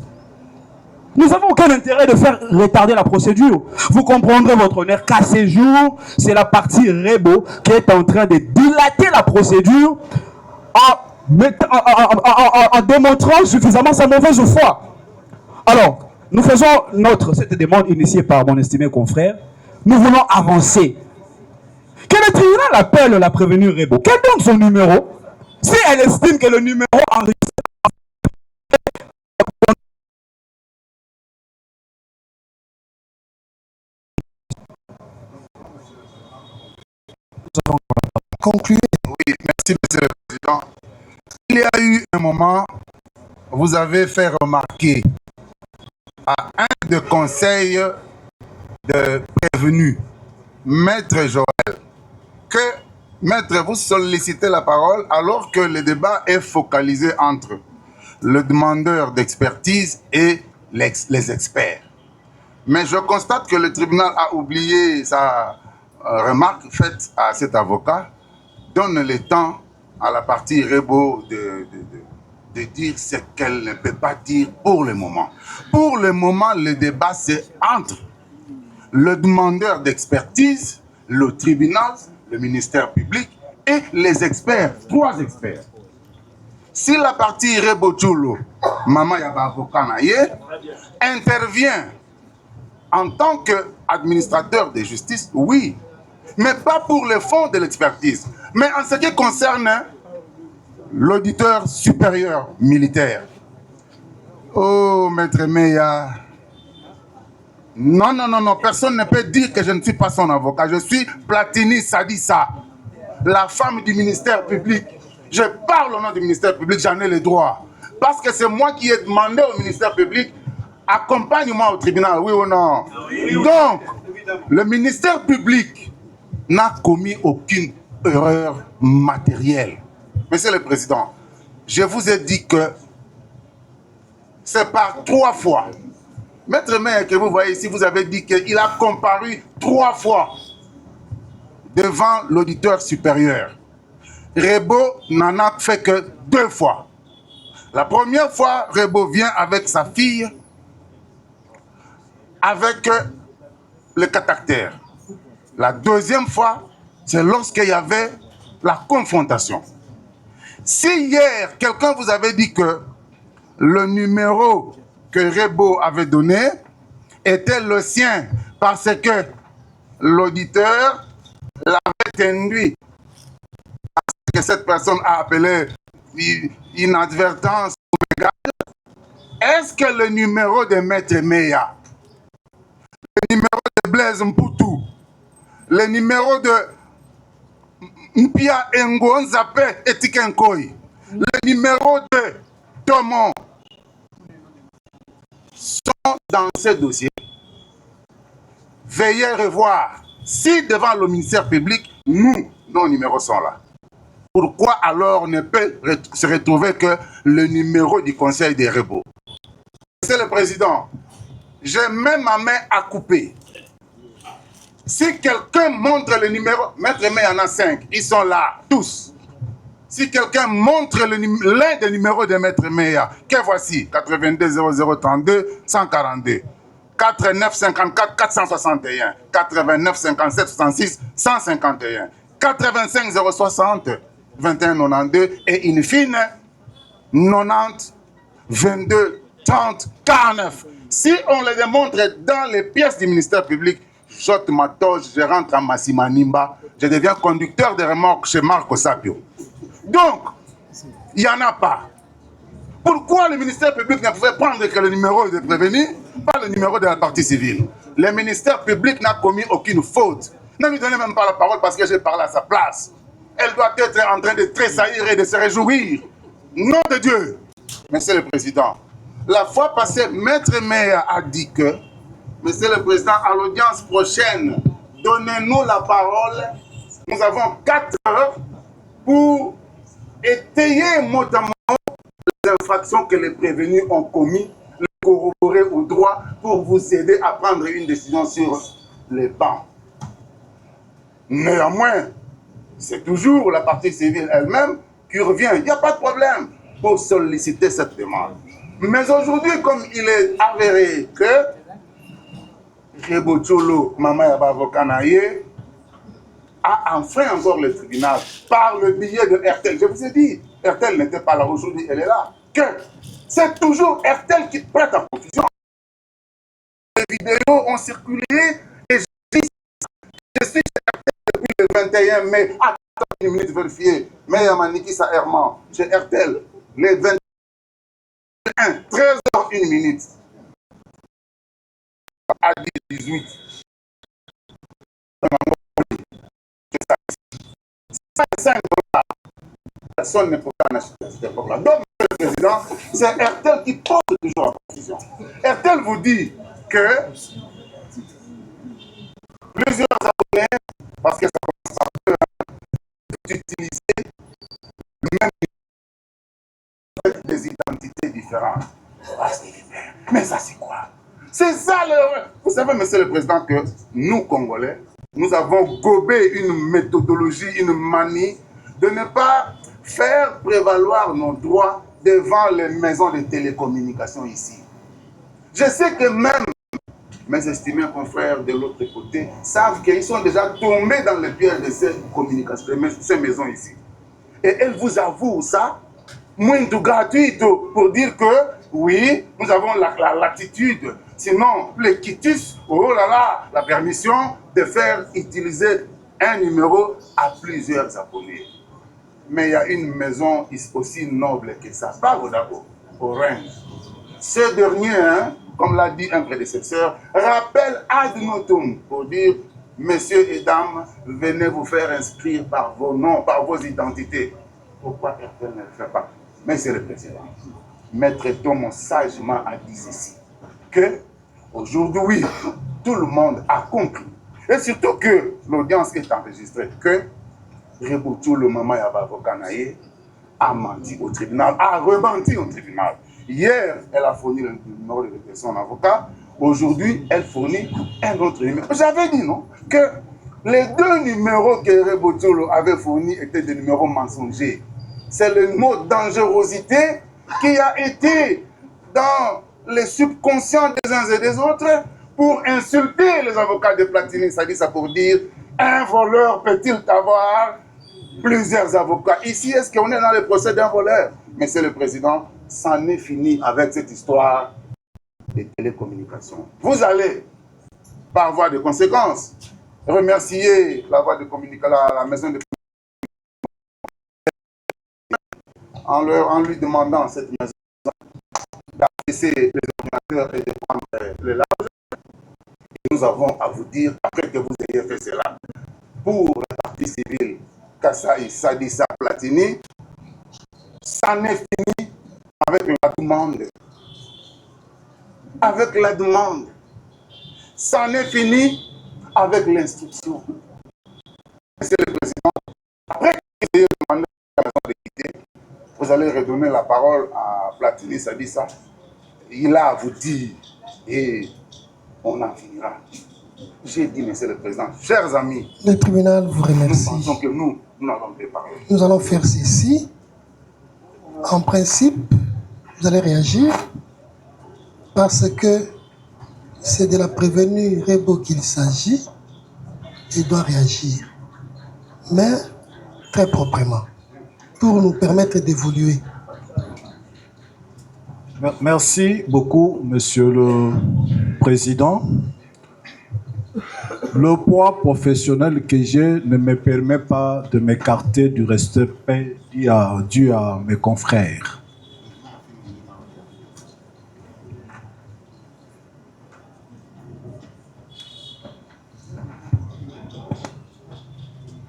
Nous n'avons aucun intérêt de faire retarder la procédure. Vous comprendrez, votre honneur, qu'à ce jour, c'est la partie Rebo qui est en train de dilater la procédure en démontrant suffisamment sa mauvaise foi. Alors, nous faisons cette demande initiée par mon estimé confrère. Nous voulons avancer. Que le tribunal appelle la prévenue Rebo. Quel est donc son numéro? Si elle estime que le numéro enregistré conclure. Oui, merci, Monsieur le Président. Il y a eu un moment, vous avez fait remarquer à un des conseils de prévenu, Maître Joël, que Maître, vous sollicitez la parole alors que le débat est focalisé entre le demandeur d'expertise et les experts. Mais je constate que le tribunal a oublié sa remarque faite à cet avocat. Donne le temps à la partie Rebo de dire ce qu'elle ne peut pas dire pour le moment. Pour le moment, le débat c'est entre le demandeur d'expertise, le tribunal, le ministère public et les experts, 3 experts. Si la partie Rebo Chulo, Mama Yaba Avokanaye, intervient en tant qu'administrateur de justice, oui, mais pas pour le fond de l'expertise. Mais en ce qui concerne l'auditeur supérieur militaire, oh, Maître Meya, non, non, non, non, personne ne peut dire que je ne suis pas son avocat. Je suis Platini Sadissa, la femme du ministère public. Je parle au nom du ministère public, j'en ai le droit. Parce que c'est moi qui ai demandé au ministère public, accompagne-moi au tribunal, oui ou non? Donc, le ministère public n'a commis aucune erreur matérielle. Monsieur le Président, je vous ai dit que c'est par 3 fois. Maître Maire, que vous voyez ici, vous avez dit qu'il a comparu 3 fois devant l'auditeur supérieur. Rebo n'en a fait que 2 fois. La première fois, Rebo vient avec sa fille, avec le caractère. La deuxième fois, c'est lorsqu'il y avait la confrontation. Si hier, quelqu'un vous avait dit que le numéro que Rebo avait donné était le sien parce que l'auditeur l'avait induit à ce que cette personne a appelé inadvertance ou égale, est-ce que le numéro de Maître Meya, le numéro de Blaise Mpoutou, le numéro de Mpia Engo Nzapé Etikenkoy, le numéro de Tomon sont dans ce dossier? Veuillez revoir si devant le ministère public, nos numéros sont là. Pourquoi alors on ne peut se retrouver que le numéro du conseil des Rebo? Monsieur le Président, j'ai même ma main à couper. Si quelqu'un montre le numéro, Maître May en a 5, ils sont là, tous. Si quelqu'un montre l'un des numéros de Maître Meya, que voici, 82 0032 142, 49 54 461, 89 57 66 151, 85 060 21 92 et in fine 90 22 30 49. Si on les démontre dans les pièces du ministère public, j'ôte ma toge, je rentre à Massima Nimba, je deviens conducteur de remorque chez Marco Sapio. Donc, il n'y en a pas. Pourquoi le ministère public ne pouvait prendre que le numéro de prévenu, pas le numéro de la partie civile? Le ministère public n'a commis aucune faute. Ne lui donnez même pas la parole parce que j'ai parlé à sa place. Elle doit être en train de tressaillir et de se réjouir. Nom de Dieu. Monsieur le Président, la fois passée, Maître Meya a dit que, Monsieur le Président, à l'audience prochaine, donnez-nous la parole. Nous avons 4 heures pour étayer mot à mot les infractions que les prévenus ont commis, les corroborer au droit pour vous aider à prendre une décision sur les bancs. Néanmoins, c'est toujours la partie civile elle-même qui revient. Il n'y a pas de problème pour solliciter cette demande. Mais aujourd'hui, comme il est avéré que Rebo Chulo, Mama Yaba Avokanaye, a enfreint encore le tribunal par le biais de RTL. Je vous ai dit, RTL n'était pas là aujourd'hui, elle est là. Que c'est toujours RTL qui prête à confusion. Les vidéos ont circulé et je suis RTL depuis le 21 mai. Attends une minute, vérifier. Mais Yamaniki sa errement. J'ai RTL. Les 21, 13h01. À 18. $5. Personne ne peut pas acheter cette époque-là. Donc, Monsieur le Président, c'est RTL qui pose toujours en confusion. RTL vous dit que plusieurs abonnés, parce que ça commence à peu, d'utiliser le même avec des identités différentes. Mais ça, c'est quoi? C'est ça le... Vous savez, Monsieur le Président, que nous, Congolais, nous avons gobé une méthodologie, une manie de ne pas faire prévaloir nos droits devant les maisons de télécommunications ici. Je sais que même mes estimés confrères de l'autre côté savent qu'ils sont déjà tombés dans le piège de ces communications, de ces maisons ici. Et elles vous avouent ça, moins de gratuite, pour dire que oui, nous avons la latitude, sinon le quitus, oh là là, la permission de faire utiliser un numéro à plusieurs abonnés. Mais il y a une maison aussi noble que ça, pas Vodafone, Orange. Ce dernier, hein, comme l'a dit un prédécesseur, rappelle ad notum pour dire, messieurs et dames, venez vous faire inscrire par vos noms, par vos identités. Pourquoi RTL ne le fait pas? Monsieur le Président, Maître Thomas sagement a dit ceci, que aujourd'hui, tout le monde a compris, et surtout que l'audience est enregistrée, que Reboutou, le maman Yaba Vokanaye, a menti au tribunal, a rementi au tribunal. Hier, elle a fourni le numéro de son avocat. Aujourd'hui, elle fournit un autre numéro. J'avais dit, non, que les deux numéros que Reboutou avait fournis étaient des numéros mensongers. C'est le mot dangerosité qui a été dans les subconscients des uns et des autres pour insulter les avocats de Platini. Ça dit ça pour dire, un voleur peut-il avoir plusieurs avocats? Ici, est-ce qu'on est dans le procès d'un voleur? Monsieur le Président, c'en est fini avec cette histoire des télécommunications. Vous allez, par voie de conséquence, remercier la voie de communication, la maison de en lui demandant cette maison d'afficher les ordinateurs et de prendre le large. Et nous avons à vous dire, après que vous ayez fait cela, pour la partie civile, Kassaï, Sadissa, Platini, ça n'est fini avec la demande. Avec la demande. Ça n'est fini avec l'instruction. Monsieur le Président, après que vous ayez demandé la maison d'équité, vous allez redonner la parole à Platini Sadissa. Il a à vous dire et on en finira. J'ai dit, Monsieur le Président, chers amis, le tribunal vous remercie. Nous pensons que nous allons parler. Nous allons faire ceci. En principe, vous allez réagir parce que c'est de la prévenue Rebo qu'il s'agit. Il doit réagir, mais très proprement, pour nous permettre d'évoluer. Merci beaucoup, Monsieur le Président. Le poids professionnel que j'ai ne me permet pas de m'écarter du respect dû à mes confrères.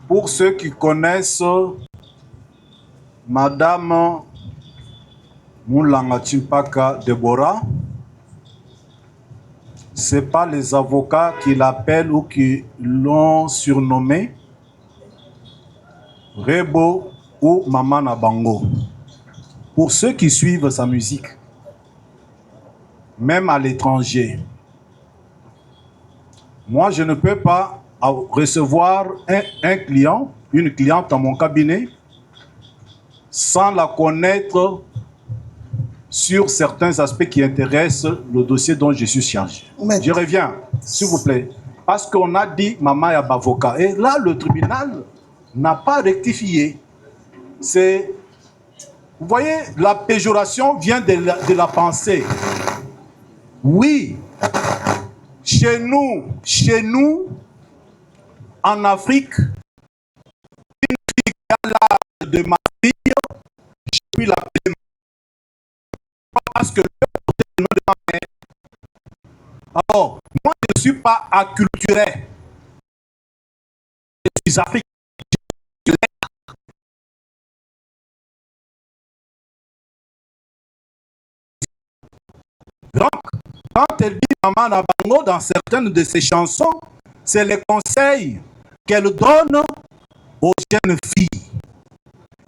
Pour ceux qui connaissent Madame Moulanga Chimpaka Deborah, ce n'est pas les avocats qui l'appellent ou qui l'ont surnommé Rebo ou Maman Nabango. Pour ceux qui suivent sa musique, même à l'étranger, moi je ne peux pas recevoir un client, une cliente dans mon cabinet sans la connaître sur certains aspects qui intéressent le dossier dont je suis chargé. Je reviens, s'il vous plaît, parce qu'on a dit Maman Yaba avocat. Et là, le tribunal n'a pas rectifié. C'est, vous voyez, la péjoration vient de la pensée. Oui, chez nous, en Afrique, une fille qui a l'âge de ma fille, je puis l'appeler parce que le nom de ma mère. Alors, moi, je ne suis pas acculturé. Je suis africain. Donc, quand elle dit Maman Nabango dans certaines de ses chansons, c'est les conseils qu'elle donne aux jeunes filles.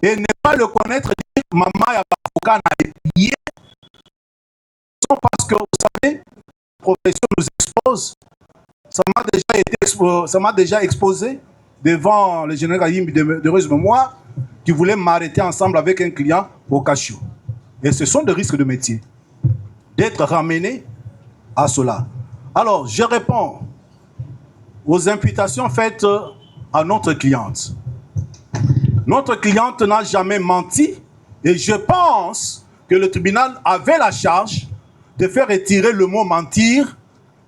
Et ne pas le connaître, dire maman et avocat n'a épillé. Parce que vous savez, la profession nous expose. Ça m'a déjà exposé devant le général Yimbi d'heureuse mémoire qui voulait m'arrêter ensemble avec un client au cachot. Et ce sont des risques de métier d'être ramené à cela. Alors, je réponds aux imputations faites à notre cliente. Notre cliente n'a jamais menti et je pense que le tribunal avait la charge de faire retirer le mot mentir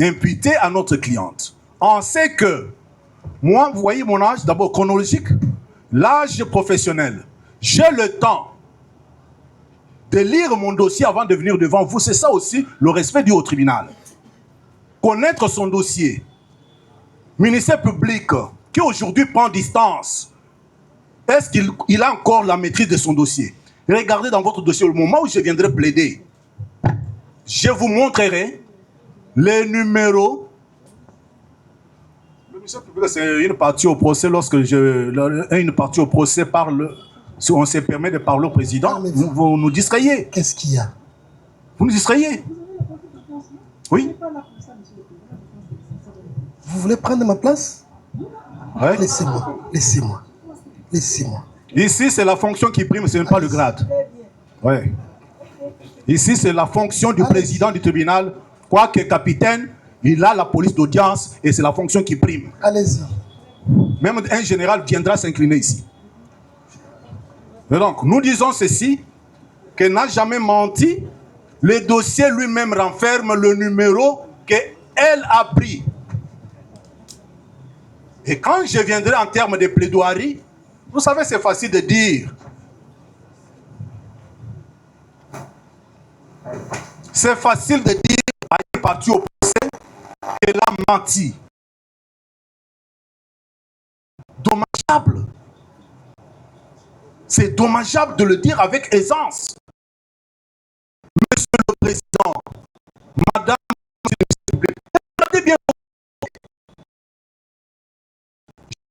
imputé à notre cliente. On sait que, moi, vous voyez mon âge, d'abord chronologique, l'âge professionnel. J'ai le temps de lire mon dossier avant de venir devant vous. C'est ça aussi le respect dû au tribunal. Connaître son dossier. Ministère public qui aujourd'hui prend distance, est-ce qu'il a encore la maîtrise de son dossier? Regardez dans votre dossier, au moment où je viendrai plaider, je vous montrerai les numéros. Le ministère public, c'est une partie au procès. Lorsque une partie au procès parle, si on se permet de parler au président, vous nous distrayez. Qu'est-ce qu'il y a? Vous nous distrayez. Oui. Vous voulez prendre ma place? Ouais. Laissez-moi, laissez-moi, laissez-moi. Ici, c'est la fonction qui prime, ce n'est pas le grade. Ouais. Ici, c'est la fonction du président du tribunal. Quoique capitaine, il a la police d'audience et c'est la fonction qui prime. Allez-y. Même un général viendra s'incliner ici. Et donc, nous disons ceci, qu'elle n'a jamais menti. Le dossier lui-même renferme le numéro qu'elle a pris. Et quand je viendrai en termes de plaidoirie, vous savez, c'est facile de dire. C'est facile de dire à une partie au procès qu'elle a menti. Dommageable. C'est dommageable de le dire avec aisance. Monsieur le Président, Madame, s'il vous plaît, regardez bien.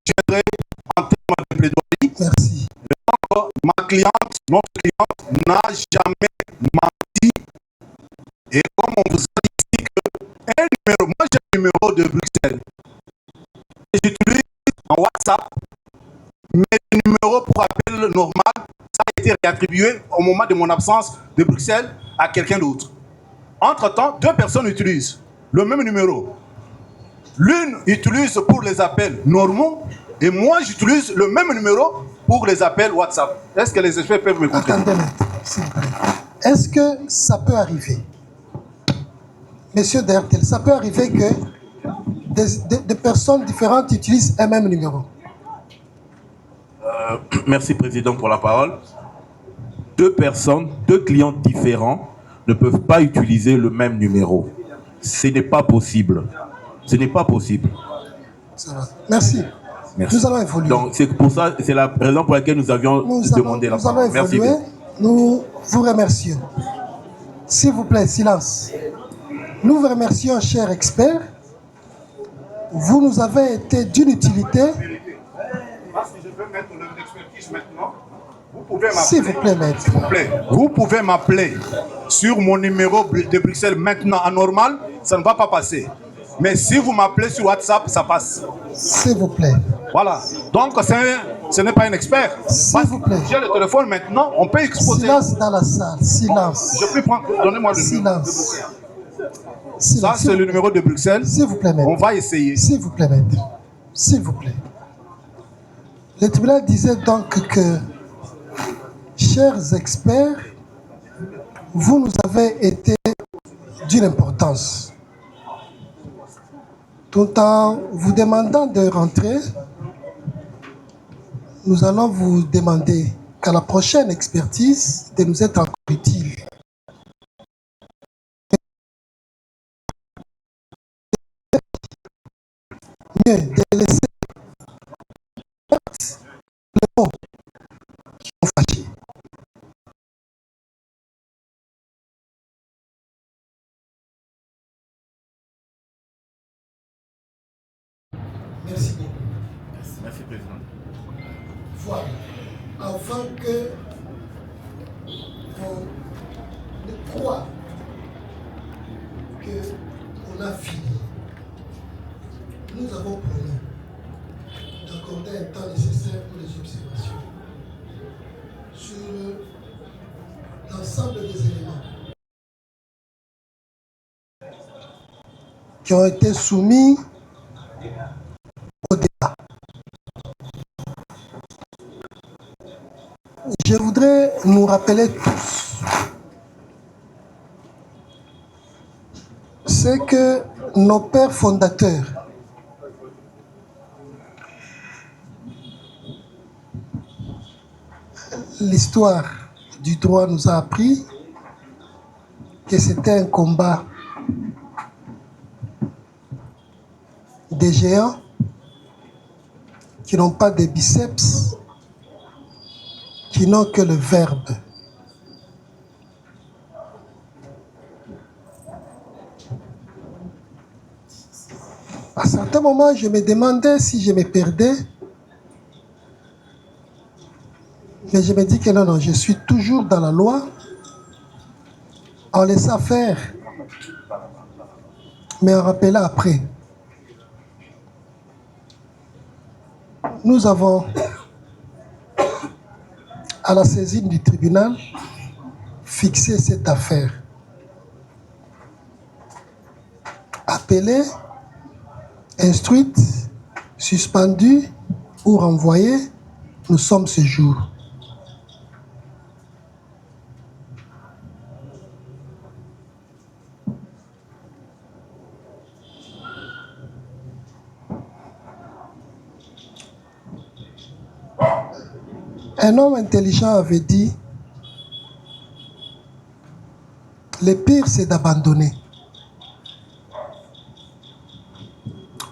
Je viendrai en termes de plaidoirie. Merci. Ma cliente, notre cliente, n'a jamais menti. Et comme on vous a dit qu'un numéro, moi j'ai un numéro de Bruxelles. Et j'utilise en WhatsApp mes numéros pour appel normal. Ça a été réattribué au moment de mon absence de Bruxelles à quelqu'un d'autre. Entre-temps, deux personnes utilisent le même numéro. L'une utilise pour les appels normaux et moi j'utilise le même numéro pour les appels WhatsApp. Est-ce que les experts peuvent me comprendre? Attendez, s'il vous plaît. Est-ce que ça peut arriver, Monsieur Dertel, ça peut arriver que des personnes différentes utilisent un même numéro? Merci, Président, pour la parole. Deux personnes, deux clients différents ne peuvent pas utiliser le même numéro. Ce n'est pas possible. Ce n'est pas possible. Ça va. Merci. Merci. Nous allons évoluer. Donc, c'est pour ça, c'est la raison pour laquelle nous avions demandé la parole. Nous allons évoluer. Merci. Nous vous remercions. S'il vous plaît, silence. Nous vous remercions, chers experts. Vous nous avez été d'une utilité. Si je veux mettre l'expertise maintenant, vous pouvez m'appeler. S'il vous plaît, maître. S'il vous plaît, vous pouvez m'appeler sur mon numéro de Bruxelles maintenant. En normal, ça ne va pas passer. Mais si vous m'appelez sur WhatsApp, ça passe. S'il vous plaît. Voilà. Donc, ce n'est pas un expert. S'il vous plaît. J'ai le téléphone maintenant, on peut exposer. Silence dans la salle. Silence. Je peux prendre. Donnez-moi le numéro de Silence. Bruxelles. Ça, c'est le numéro de Bruxelles. S'il vous plaît, maître. On va essayer. S'il vous plaît, maître. S'il vous plaît. Le tribunal disait donc que, chers experts, vous nous avez été d'une importance. Tout en vous demandant de rentrer, nous allons vous demander qu'à la prochaine expertise, de nous être encore utiles. Mieux de laisser les mots qui ont fâché. Merci. Merci, Président. Voilà. Afin que on croit qu'on a fini. Nous avons promis d'accorder un temps nécessaire pour les observations sur l'ensemble des éléments qui ont été soumis au débat. Je voudrais nous rappeler tous ce que nos pères fondateurs l'histoire du droit nous a appris que c'était un combat des géants qui n'ont pas de biceps, qui n'ont que le verbe. À certains moments, je me demandais si je me perdais. Mais je me dis que non, je suis toujours dans la loi, en laissant faire, mais en rappelant après. Nous avons, à la saisine du tribunal, fixé cette affaire. Appelée, instruite, suspendue ou renvoyée, nous sommes ce jour. Un homme intelligent avait dit, le pire c'est d'abandonner.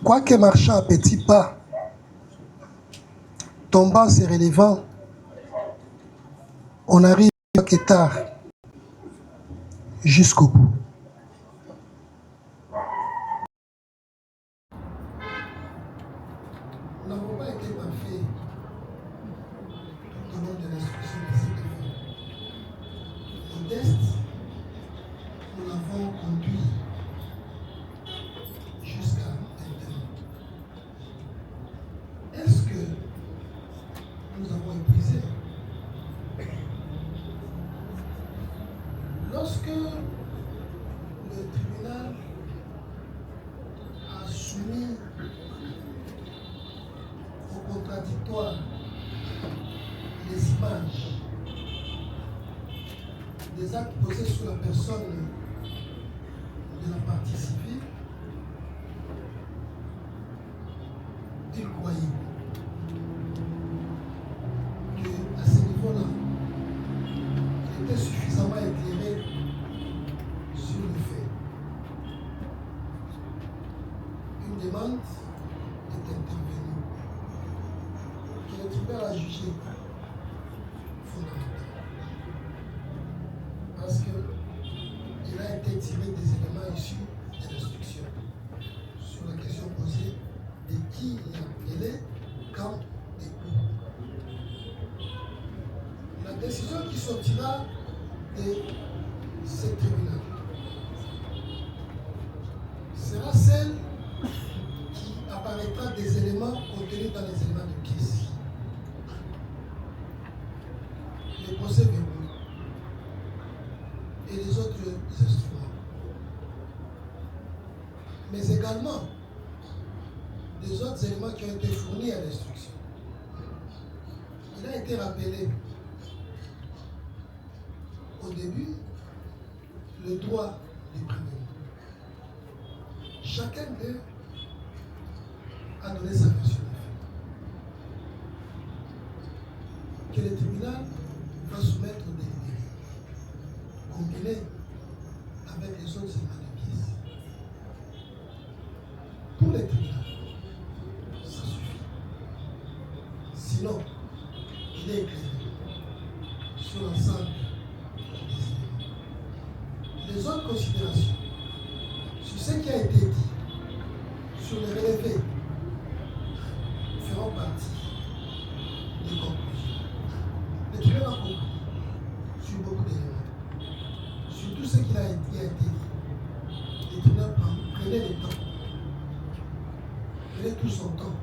Quoique marchant à petits pas, tombant se relevant, on arrive que tard jusqu'au bout. Nous n'avons pas été parfaits tout au long de l'instruction de cette affaire. Modeste, nous l'avons conduit jusqu'à maintenant. Est-ce que nous avons épuisé? Lorsque le tribunal a soumis au contradictoire les images des actes posés sur la personne de la partie civile, il croyait qu'à ce niveau-là, il était suffisamment éclairé sur le fait. Une demande est intervenue, que le tribunal a jugé fondamentale. Parce qu'il a été tiré des éléments issus de l'instruction sur la question posée de qui est appelé, quand et où. La décision qui sortira de ce tribunal sera celle qui apparaîtra des éléments contenus dans les éléments de pièce. Les procès verbaux et les autres instruments. Mais également des autres éléments qui ont été fournis à l'instruction. Il a été rappelé au début le droit du prévenu. Chacun d'eux a donné sa version de fait. Que le tribunal va soumettre au délibéré, combiné avec les autres éléments de pièce. Pour les tribunaux, ça suffit. Sinon, il est éclairé sur l'ensemble des éléments. Les autres considérations sur ce qui a été dit, sur les relevés, feront partie des conclusions. prenez le temps. Prenez tout son temps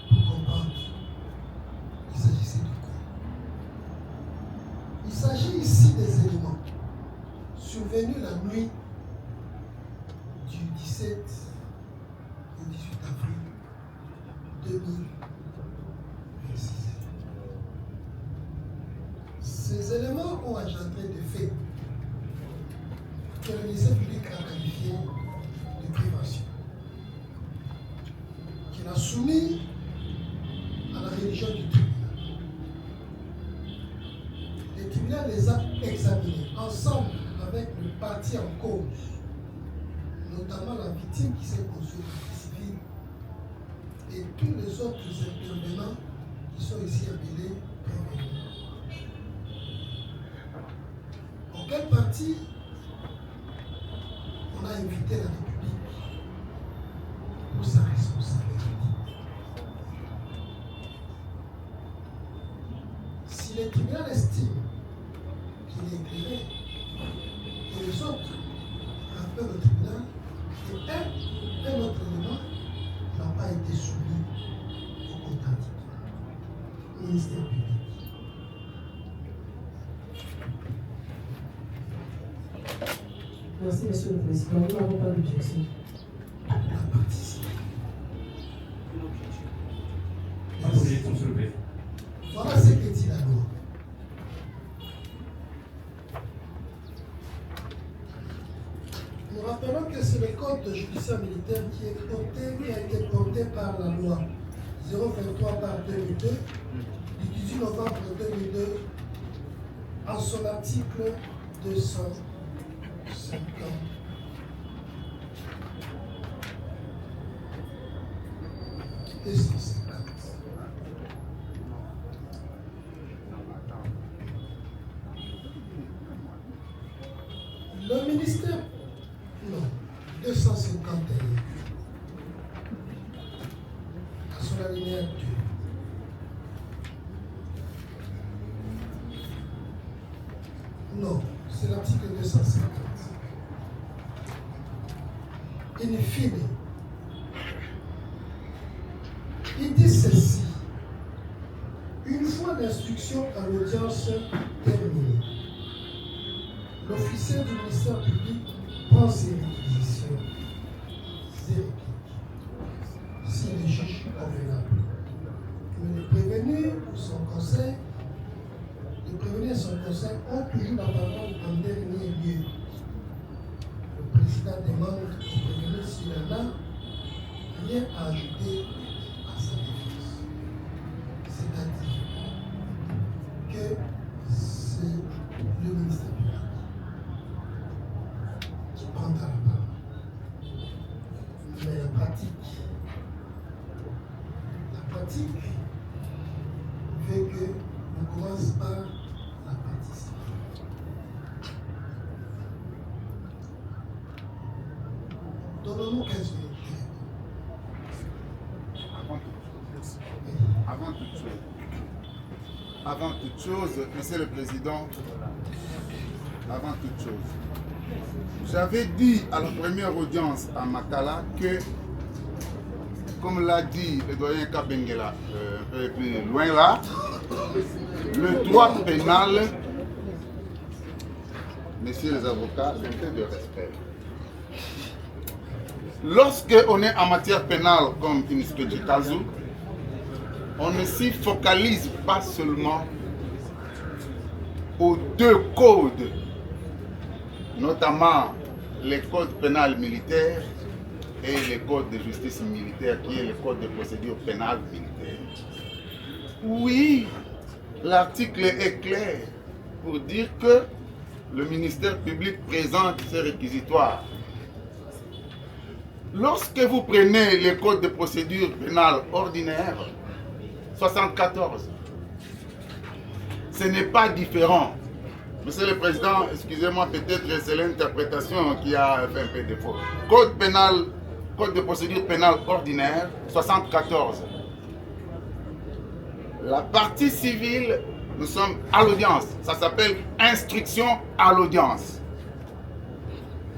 pour comprendre. Il s'agissait de quoi? Il s'agit ici des éléments survenus la nuit du 17 au 18 avril 2026. Ces éléments ont engendré des faits que le ministère public a qualifiés de prévention, qu'il a soumis à la révision du tribunal. Le tribunal les a examinés ensemble avec le parti en cause, notamment la victime qui s'est conçue partie civile et tous les autres intervenants qui sont ici appelés prévenus. En quelle partie on a invité la République pour sa responsabilité? Si le tribunal estime qu'il est éclairé, et les autres rappellent au tribunal que un autre élément n'a pas été soumis au contradictoire. Ministère public. Merci, Monsieur le Président. Nous n'avons pas d'objection. Voilà ce que dit la loi. Nous rappelons que c'est le code judiciaire militaire qui a été porté par la loi 023/2002 du 18 novembre 2002 en son article 250. Le ministère, non, 251, à son alinéa 2. Non, c'est l'article 250. In fine, il dit ceci. Une fois l'instruction à l'audience terminée, l'officier du ministère public prend ses réquisitions et répliques, si le juge convenable. Mais le prévenu ou son conseil, le prévenu et son conseil ont toujours la parole en dernier lieu. Le président demande au prévenu s'il en a rien à ajouter à sa défense. C'est-à-dire que c'est le ministère public qui prend la parole. Mais la pratique veut que l'on commence par la partie civile. Donnons-nous 15 minutes. Avant toute chose, Monsieur le Président, avant toute chose, j'avais dit à la première audience à Makala que, comme l'a dit le doyen Kabengela un peu plus loin là, le droit pénal, messieurs les avocats, c'est un peu de respect. Lorsque on est en matière pénale comme Inspecteur Kazu, on ne s'y focalise pas seulement aux deux codes, notamment les codes pénal militaires et les codes de justice militaire, qui est le code de procédure pénale militaire. Oui, l'article est clair pour dire que le ministère public présente ses réquisitoires. Lorsque vous prenez le code de procédure pénale ordinaire, 74, ce n'est pas différent. Monsieur le Président, excusez-moi, peut-être c'est l'interprétation qui a fait un peu défaut. Code de procédure pénale ordinaire, 74. La partie civile, nous sommes à l'audience. Ça s'appelle instruction à l'audience.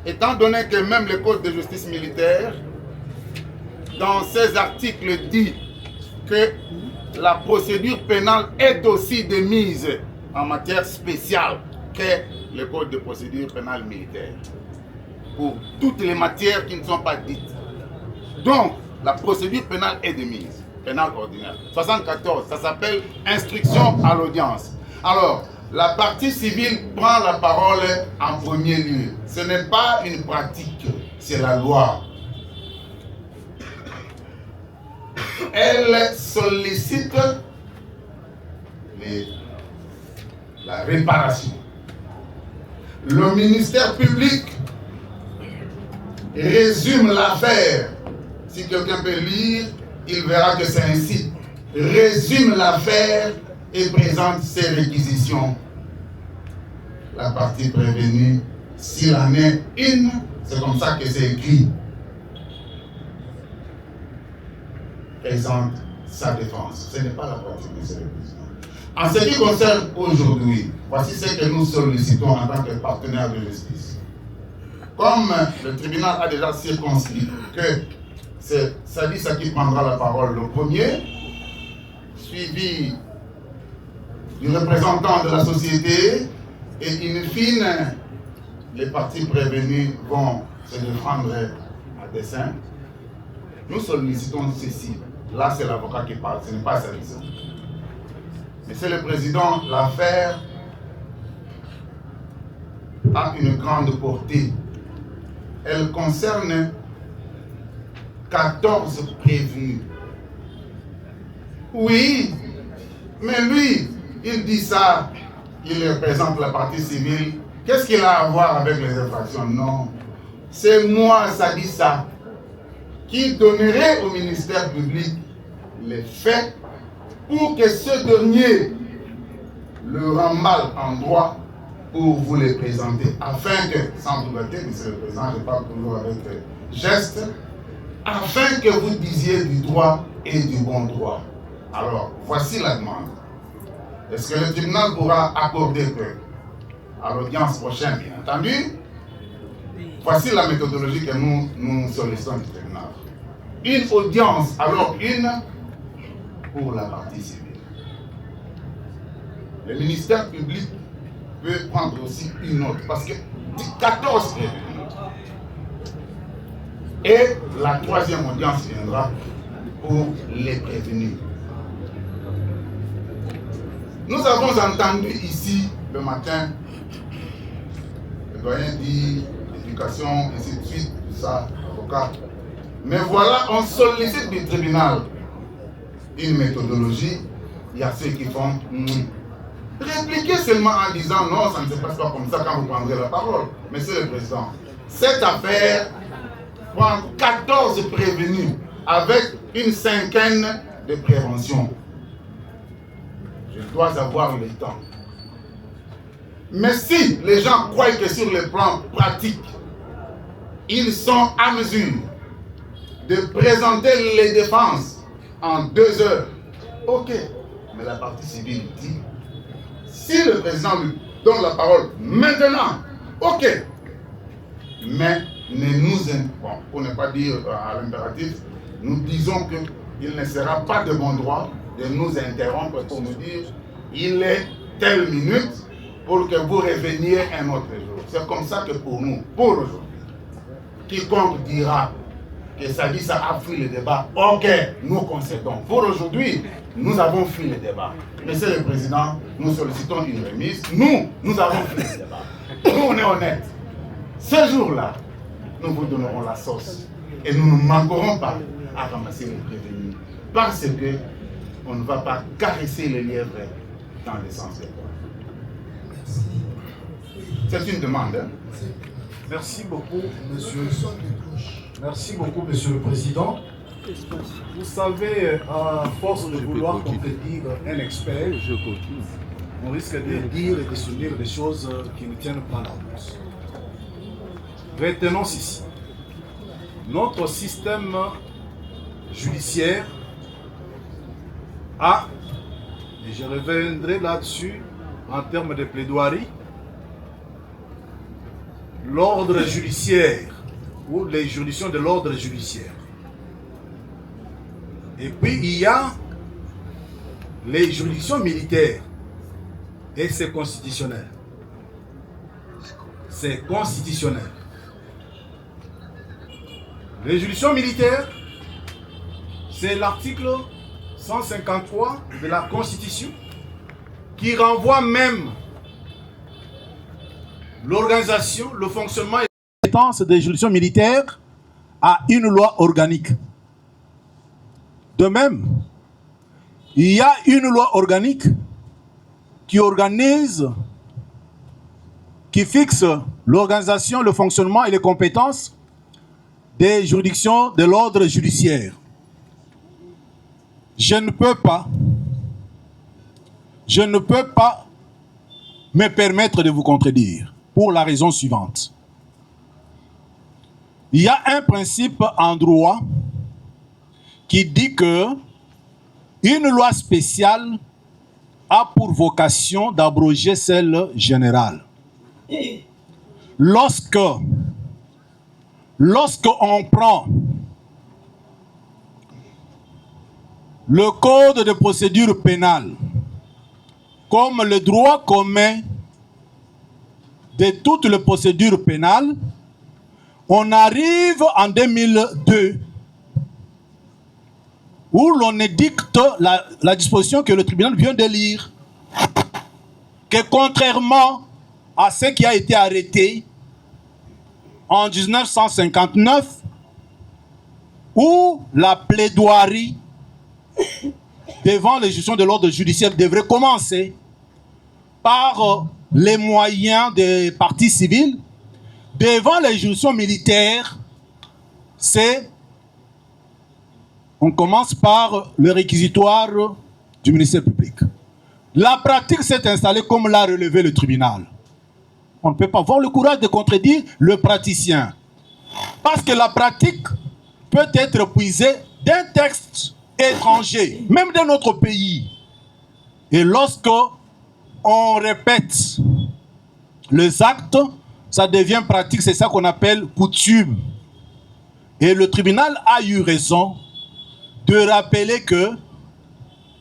étant donné que même le Code de justice militaire, dans ses articles, dit que la procédure pénale est aussi de mise en matière spéciale qu'est le Code de procédure pénale militaire, pour toutes les matières qui ne sont pas dites. Donc, la procédure pénale est de mise, pénale ordinaire. 74, ça s'appelle instruction à l'audience. Alors, la partie civile prend la parole en premier lieu. Ce n'est pas une pratique, c'est la loi. Elle sollicite la réparation. Le ministère public résume l'affaire. Si quelqu'un peut lire, il verra que c'est ainsi. Résume l'affaire et présente ses réquisitions. La partie prévenue, s'il en est une, c'est comme ça que c'est écrit, présente sa défense. Ce n'est pas la pratique, monsieur le président. En ce qui concerne aujourd'hui, voici ce que nous sollicitons en tant que partenaire de justice. Comme le tribunal a déjà circonscrit que c'est Sadissa qui prendra la parole le premier, suivi du représentant de la société, et in fine, les parties prévenues vont se défendre à dessein. Nous sollicitons ceci. Là, c'est l'avocat qui parle, ce n'est pas Sadissa. Monsieur le Président, l'affaire a une grande portée. Elle concerne 14 prévenus. Oui, mais lui, il dit ça, il représente la partie civile. Qu'est-ce qu'il a à voir avec les infractions? Non. C'est moi, Sadissa, qui donnerai au ministère public les faits pour que ce dernier le remballe en droit pour vous les présenter, afin que, sans vous gâter, monsieur le Président, je parle toujours avec geste, afin que vous disiez du droit et du bon droit. Alors, voici la demande. Est-ce que le tribunal pourra accorder que, à l'audience prochaine, bien entendu, voici la méthodologie que nous sollicitons du tribunal. Une audience, alors une pour la partie civile. Le ministère public peut prendre aussi une autre, parce que 14 prévenus. Et la troisième audience viendra pour les prévenus. Nous avons entendu ici le matin, le doyen dit éducation, ainsi de suite, tout ça, avocat. Mais voilà, on sollicite du tribunal une méthodologie. Il y a ceux qui font répliquer seulement en disant non, ça ne se passe pas comme ça quand vous prendrez la parole. Monsieur le Président, cette affaire prend 14 prévenus avec une cinquaine de prévention. Je dois avoir le temps. Mais si les gens croient que sur le plan pratique, ils sont à mesure de présenter les défenses en 2 heures, ok. Mais la partie civile dit, si le président lui donne la parole maintenant, ok. Mais pour ne pas dire à l'impératif, nous disons qu'il ne sera pas de bon droit de nous interrompre pour nous dire il est telle minute pour que vous reveniez un autre jour. C'est comme ça que pour nous, pour aujourd'hui, quiconque dira que Sadissa a fui le débat, ok, nous concédons. Pour aujourd'hui, nous avons fui le débat. Monsieur le Président, nous sollicitons une remise. Nous avons fui le débat. Nous, on est honnêtes. Ce jour-là, nous vous donnerons la sauce. Et nous ne manquerons pas à ramasser les prévenus. Parce que on ne va pas caresser les lièvres dans le sens des poils. C'est une demande. Hein? Merci beaucoup, monsieur. Merci beaucoup, monsieur le Président. Vous savez, à force de vouloir contredire un expert, on risque de dire et de soutenir des choses qui ne tiennent pas la route. Retenons ici. Notre système judiciaire a, et je reviendrai là-dessus en termes de plaidoirie, l'ordre judiciaire ou les juridictions de l'ordre judiciaire. Et puis il y a les juridictions militaires et c'est constitutionnel. C'est constitutionnel. Les juridictions militaires, c'est l'article 153 de la Constitution qui renvoie même l'organisation, le fonctionnement et la compétence des juridictions militaires à une loi organique. De même, il y a une loi organique qui organise, qui fixe l'organisation, le fonctionnement et les compétences des juridictions de l'ordre judiciaire. Je ne peux pas me permettre de vous contredire pour la raison suivante. Il y a un principe en droit qui dit que une loi spéciale a pour vocation d'abroger celle générale. Lorsqu'on prend le code de procédure pénale comme le droit commun de toutes les procédures pénales, on arrive en 2002 où l'on édicte la disposition que le tribunal vient de lire, que contrairement à ce qui a été arrêté en 1959, où la plaidoirie devant les juridictions de l'ordre judiciaire devrait commencer par les moyens des parties civiles, devant les juridictions militaires, on commence par le réquisitoire du ministère public. La pratique s'est installée comme l'a relevé le tribunal. On ne peut pas avoir le courage de contredire le praticien. Parce que la pratique peut être puisée d'un texte étranger, même de notre pays. Et lorsque on répète les actes, ça devient pratique, c'est ça qu'on appelle coutume. Et le tribunal a eu raison de rappeler que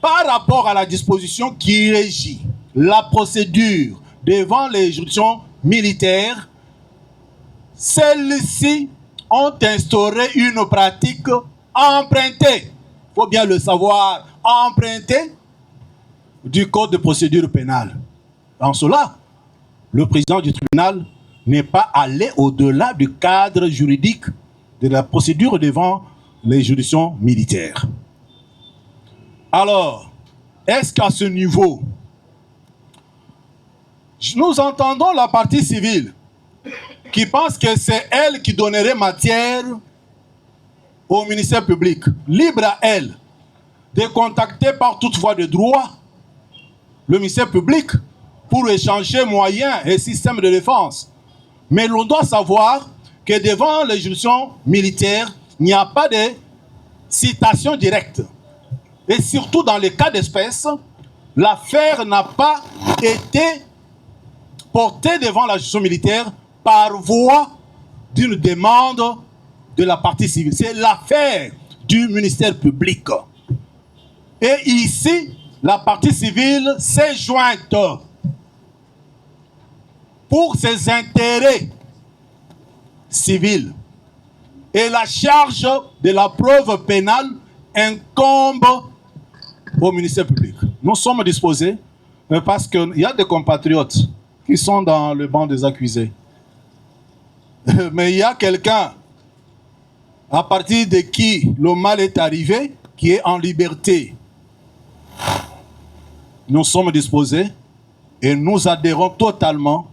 par rapport à la disposition qui régit la procédure devant les juridictions militaires, celles-ci ont instauré une pratique empruntée, il faut bien le savoir, empruntée du code de procédure pénale. En cela, le président du tribunal n'est pas allé au-delà du cadre juridique de la procédure devant les juridictions militaires. Alors, est-ce qu'à ce niveau, nous entendons la partie civile qui pense que c'est elle qui donnerait matière au ministère public, libre à elle de contacter par toute voie de droit le ministère public pour échanger moyens et systèmes de défense. Mais l'on doit savoir que devant les juridictions militaires, il n'y a pas de citation directe. Et surtout dans les cas d'espèce, l'affaire n'a pas été portée devant la juridiction militaire par voie d'une demande de la partie civile. C'est l'affaire du ministère public. Et ici, la partie civile s'est jointe pour ses intérêts civils. Et la charge de la preuve pénale incombe au ministère public. Nous sommes disposés, parce qu'il y a des compatriotes qui sont dans le banc des accusés. Mais il y a quelqu'un à partir de qui le mal est arrivé, qui est en liberté. Nous sommes disposés et nous adhérons totalement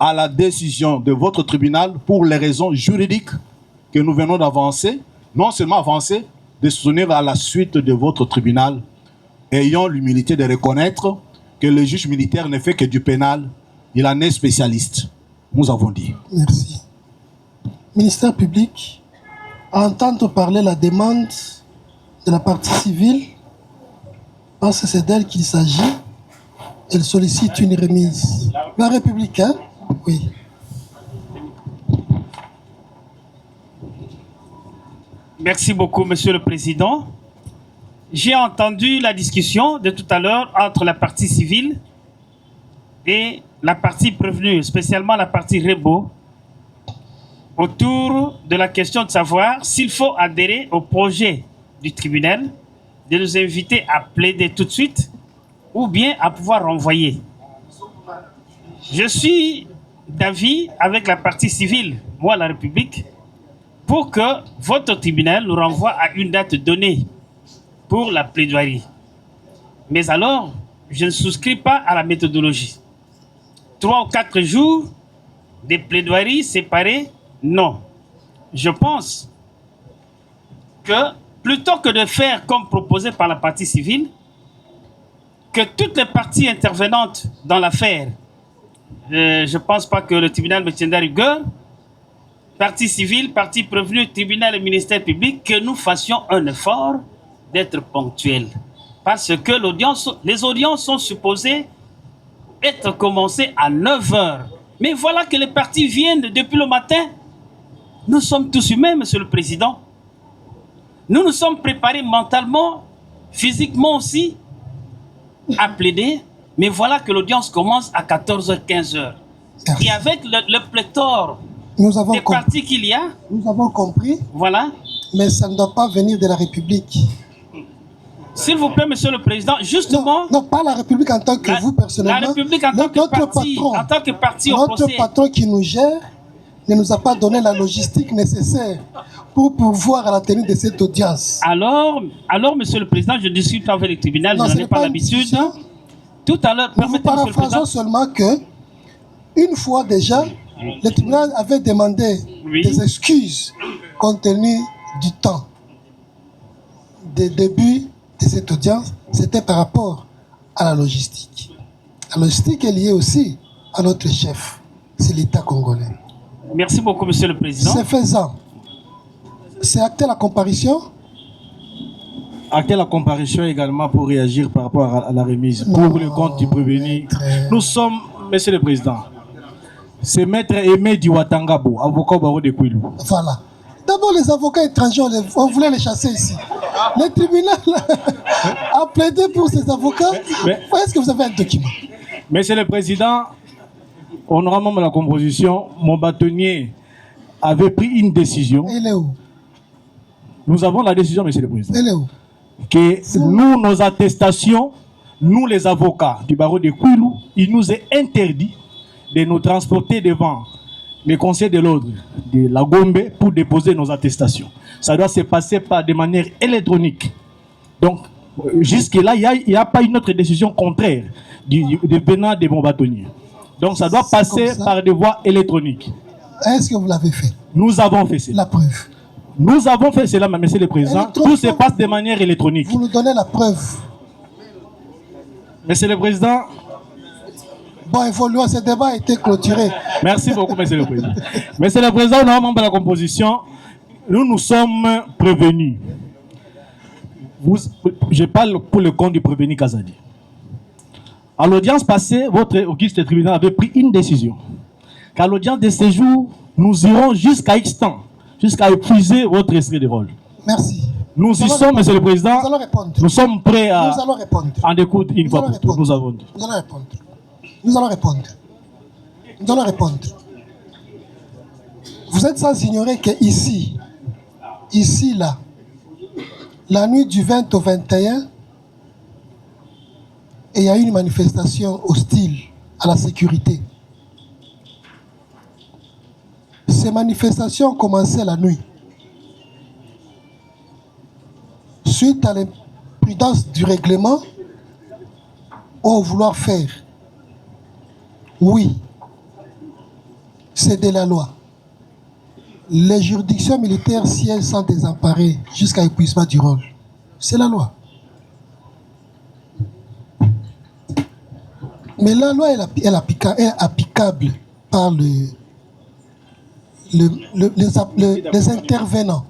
à la décision de votre tribunal pour les raisons juridiques que nous venons d'avancer, non seulement avancer, de soutenir à la suite de votre tribunal, ayant l'humilité de reconnaître que le juge militaire ne fait que du pénal, il en est spécialiste. Nous avons dit. Merci. Ministère public, à entendre parler la demande de la partie civile, parce que c'est d'elle qu'il s'agit, elle sollicite une remise. La République, hein? Oui. Merci beaucoup, Monsieur le Président. J'ai entendu la discussion de tout à l'heure entre la partie civile et la partie prévenue, spécialement la partie REBO, autour de la question de savoir s'il faut adhérer au projet du tribunal, de nous inviter à plaider tout de suite ou bien à pouvoir renvoyer. Je suis d'avis avec la partie civile, moi la République, pour que votre tribunal nous renvoie à une date donnée pour la plaidoirie. Mais alors, je ne souscris pas à la méthodologie. 3 ou 4 jours des plaidoiries séparées, non. Je pense que plutôt que de faire comme proposé par la partie civile, que toutes les parties intervenantes dans l'affaire, je ne pense pas que le tribunal me tiendra rigueur, partie civile, partie prévenue, tribunal et ministère public, que nous fassions un effort d'être ponctuels. Parce que les audiences sont supposées être commencées à 9 h. Mais voilà que les parties viennent depuis le matin. Nous sommes tous humains, Monsieur le Président. Nous nous sommes préparés mentalement, physiquement aussi, à plaider. Mais voilà que l'audience commence à 14 h, 15 h. Et avec le pléthore des parties qu'il y a... Nous avons compris. Voilà. Mais ça ne doit pas venir de la République. S'il vous plaît, Monsieur le Président, justement... Non, pas la République en tant que vous, personnellement. La République en tant que parti au procès. Notre patron qui nous gère ne nous a pas donné la logistique nécessaire pour pouvoir à la tenue de cette audience. Alors, Monsieur le Président, je discute avec le tribunal, je n'en ai pas l'habitude. Tout à l'heure, nous vous paraphrasons seulement que, une fois déjà, le tribunal avait demandé des excuses compte tenu du temps. Des débuts de cette audience, c'était par rapport à la logistique. La logistique est liée aussi à notre chef, c'est l'État congolais. Merci beaucoup, Monsieur le Président. C'est faisant. C'est acté la comparution. Acter la comparution également pour réagir par rapport à la remise. Pour le compte du prévenu. Nous sommes, Monsieur le Président, c'est Maître Aimé Diwatangabo, avocat au barreau de Kouilou. Voilà. D'abord, les avocats étrangers, on voulait les chasser ici. Le tribunal a plaidé pour ces avocats. Est-ce que vous avez un document? Monsieur le Président, honorable membre de la composition, mon bâtonnier avait pris une décision. Elle est où? Nous avons la décision, Monsieur le Président. Elle est où? Que nous, nos attestations, nous les avocats du barreau de Kouilou, il nous est interdit de nous transporter devant les conseils de l'ordre de la Gombe pour déposer nos attestations. Ça doit se passer de manière électronique. Donc, jusque-là, il n'y a pas une autre décision contraire du venant de mon bâtonnier. Donc, ça doit passer par des voies électroniques. Est-ce que vous l'avez fait? Nous avons fait cela. La preuve. Nous avons fait cela, Monsieur le Président. Tout se passe de manière électronique. Vous nous donnez la preuve. Monsieur le Président. Bon, évoluant, ce débat a été clôturé. Merci beaucoup, Monsieur le Président. Monsieur le Président, nous sommes membres de la composition. Nous sommes prévenus. Je parle pour le compte du prévenu Kazadi. À l'audience passée, votre auguste tribunal avait pris une décision. Qu'à l'audience de ce jour, nous irons jusqu'à X temps, jusqu'à épuiser votre esprit de rôle. Merci. Nous y sommes, Monsieur le Président. Nous allons répondre. Nous sommes prêts à en découdre une fois pour toutes. Nous avons dit. Nous allons répondre. Nous allons répondre. Nous allons répondre. Vous êtes sans ignorer que ici, là, la nuit du 20 au 21, il y a eu une manifestation hostile à la sécurité. Ces manifestations ont commencé la nuit. Suite à l'imprudence du règlement, on va vouloir faire. Oui, c'est de la loi. Les juridictions militaires, si elles sont désemparées jusqu'à épuisement du rôle, c'est la loi. Mais la loi est applicable par les intervenants.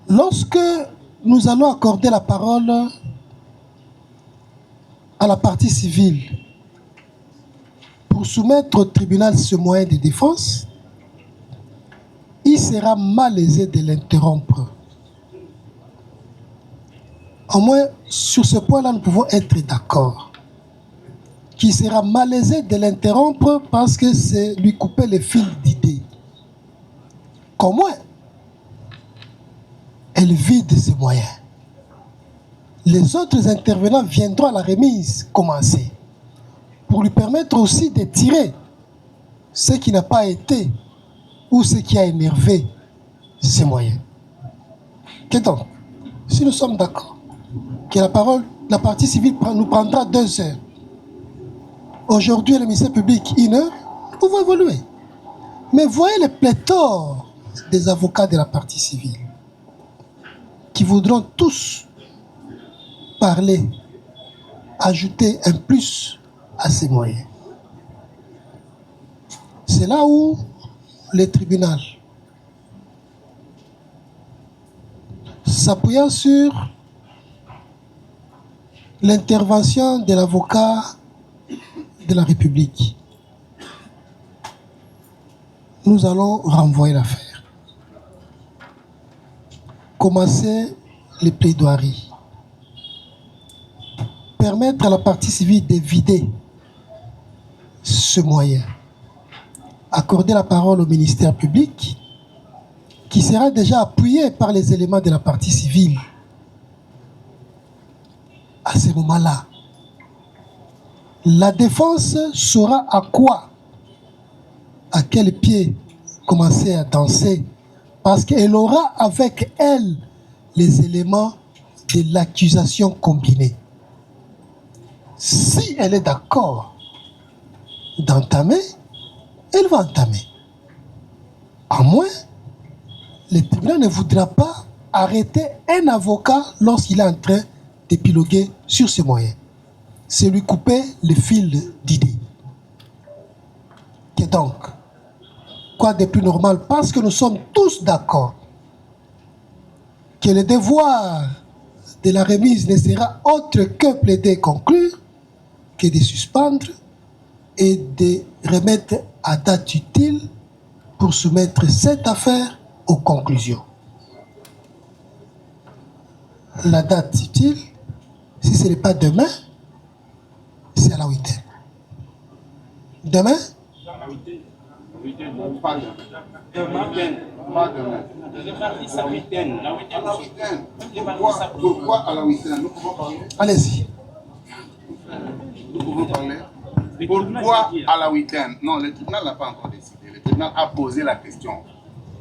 Lorsque nous allons accorder la parole à la partie civile pour soumettre au tribunal ce moyen de défense, il sera malaisé de l'interrompre. Au moins, sur ce point-là, nous pouvons être d'accord. Qu'il sera malaisé de l'interrompre parce que c'est lui couper le fil d'idées. Comment elle vide ses moyens. Les autres intervenants viendront à la remise commencer pour lui permettre aussi de tirer ce qui n'a pas été ou ce qui a énervé ses moyens. Que donc, si nous sommes d'accord que la partie civile nous prendra 2 heures, aujourd'hui le ministère public 1 heure, nous pouvons évoluer. Mais voyez le pléthore des avocats de la partie civile qui voudront tous parler, ajouter un plus à ces moyens. C'est là où le tribunal, s'appuyant sur l'intervention de l'avocat de la République, nous allons renvoyer l'affaire. Commencer les plaidoiries. Permettre à la partie civile de vider ce moyen. Accorder la parole au ministère public qui sera déjà appuyé par les éléments de la partie civile. À ce moment-là, la défense saura à quoi, à quel pied commencer à danser, parce qu'elle aura avec elle les éléments de l'accusation combinée. Si elle est d'accord d'entamer, elle va entamer. À moins, le tribunal ne voudra pas arrêter un avocat lorsqu'il est en train d'épiloguer sur ses moyens. C'est lui couper le fil d'idées. Et donc, quoi de plus normal, parce que nous sommes tous d'accord que le devoir de la remise ne sera autre que plaider, conclure, que de suspendre et de remettre à date utile pour soumettre cette affaire aux conclusions. La date utile, si ce n'est pas demain, c'est à la 8e. Demain? Pas demain. Pourquoi à la 8e? Nous pouvons parler? Allez-y. Nous pouvons parler? Pourquoi à la 8e? Non, le tribunal n'a pas encore décidé. Le tribunal a posé la question.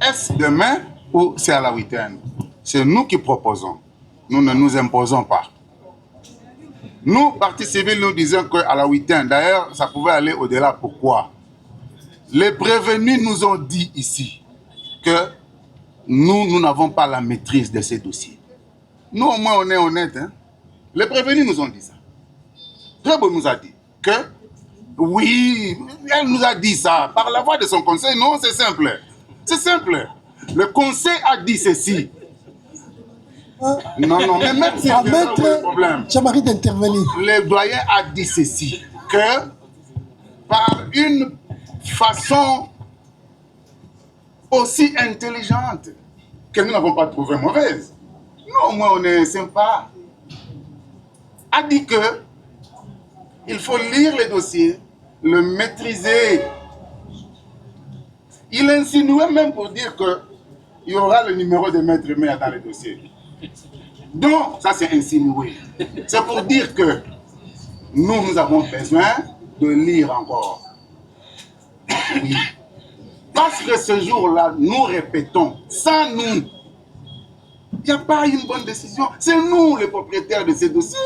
Est-ce demain ou c'est à la 8e? C'est nous qui proposons. Nous ne nous imposons pas. Nous, partie civile, nous disons qu'à la 8e, d'ailleurs, ça pouvait aller au-delà. Pourquoi? Les prévenus nous ont dit ici que nous n'avons pas la maîtrise de ces dossiers. Nous, au moins, on est honnête. Hein? Les prévenus nous ont dit ça. Très nous a dit que, oui, elle nous a dit ça par la voix de son conseil. Non, c'est simple. C'est simple. Le conseil a dit ceci. Non, mais même si le problème, Jean-Marie d'intervenir. Le doyen a dit ceci, que par une façon aussi intelligente, que nous n'avons pas trouvé mauvaise, nous au moins on est sympa, a dit que il faut lire le dossier, le maîtriser. Il insinuait même pour dire que il y aura le numéro de maître Mea dans le dossier. Donc, ça c'est insinué. C'est pour dire que nous avons besoin de lire encore. Oui. Parce que ce jour-là, nous répétons, sans nous, il n'y a pas une bonne décision. C'est nous les propriétaires de ces dossiers.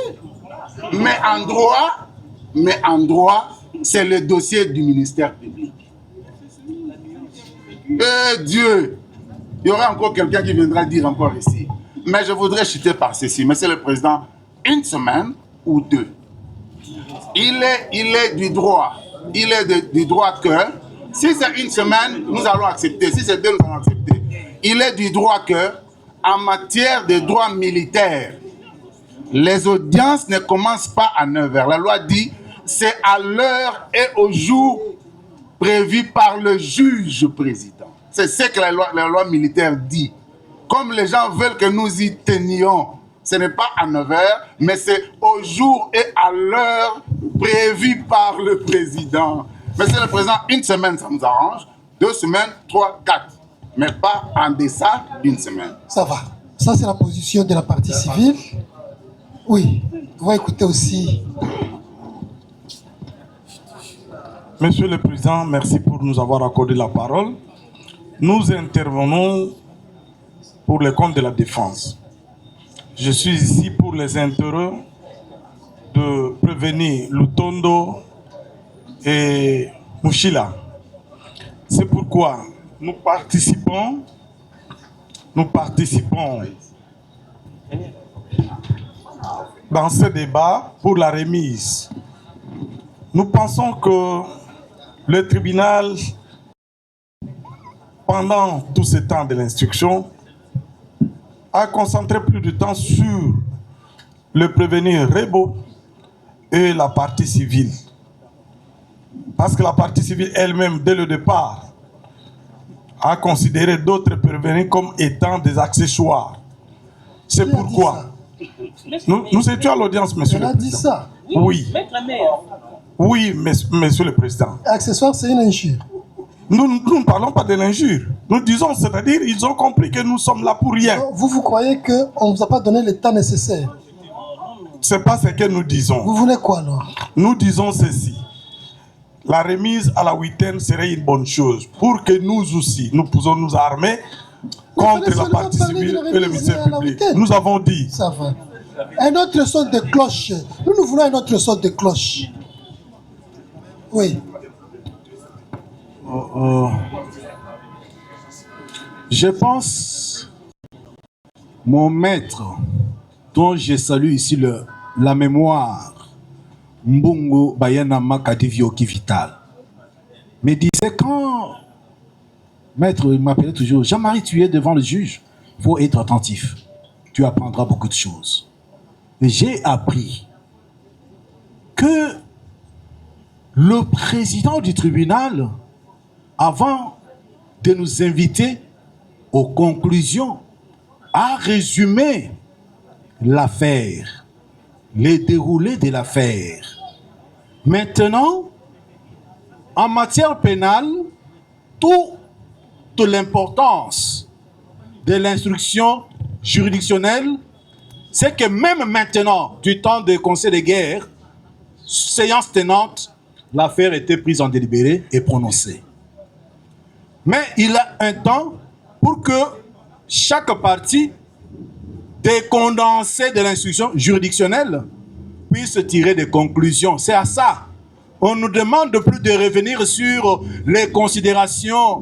Mais en droit, c'est le dossier du ministère public. Et Dieu, il y aura encore quelqu'un qui viendra dire encore ici. Mais je voudrais chuter par ceci. Monsieur le Président, 1 semaine ou 2. Il est du droit. Il est du droit que, si c'est 1 semaine, nous allons accepter. Si c'est 2, nous allons accepter. Il est du droit que, en matière de droit militaire, les audiences ne commencent pas à 9 h. La loi dit, c'est à l'heure et au jour prévu par le juge président. C'est ce que la loi militaire dit. Comme les gens veulent que nous y tenions, ce n'est pas à 9h, mais c'est au jour et à l'heure prévue par le président. Monsieur le Président, une semaine, ça nous arrange. 2 semaines, 3, 4. Mais pas en deçà d'une semaine. Ça va. Ça, c'est la position de la partie civile. Oui. On va écouter aussi. Monsieur le Président, merci pour nous avoir accordé la parole. Nous intervenons pour le compte de la défense. Je suis ici pour les intérêts de prévenir Lutondo et Mushila. C'est pourquoi nous participons dans ce débat pour la remise. Nous pensons que le tribunal, pendant tout ce temps de l'instruction, a concentré plus de temps sur le prévenir Rebo et la partie civile. Parce que la partie civile elle-même, dès le départ, a considéré d'autres prévenus comme étant des accessoires. C'est pourquoi nous étions à l'audience, monsieur le Président. Elle a dit ça. Oui. Oui, monsieur le Président. Accessoire, c'est une injure. Nous ne parlons pas de l'injure. Nous disons, c'est-à-dire, ils ont compris que nous sommes là pour rien. Non, vous croyez qu'on ne vous a pas donné le temps nécessaire? C'est pas ce que nous disons. Vous voulez quoi alors? Nous disons ceci. La remise à la huitaine serait une bonne chose pour que nous aussi, nous puissions nous armer contre la partie civile et le ministère public. Nous avons dit. Ça va. Un autre son de cloche. Nous voulons un autre son de cloche. Oui. Je pense, mon maître, dont je salue ici la mémoire, Mbungo Bayana Makadivioki Vital, me disait quand, maître, il m'appelait toujours, Jean-Marie, tu es devant le juge, il faut être attentif, tu apprendras beaucoup de choses. Et j'ai appris que le président du tribunal, avant de nous inviter aux conclusions, a résumé l'affaire, les déroulés de l'affaire. Maintenant, en matière pénale, toute l'importance de l'instruction juridictionnelle, c'est que même maintenant, du temps des conseils de guerre, séance tenante, l'affaire était prise en délibéré et prononcée. Mais il a un temps pour que chaque partie des condensés de l'instruction juridictionnelle puisse tirer des conclusions. C'est à ça. On nous demande plus de revenir sur les considérations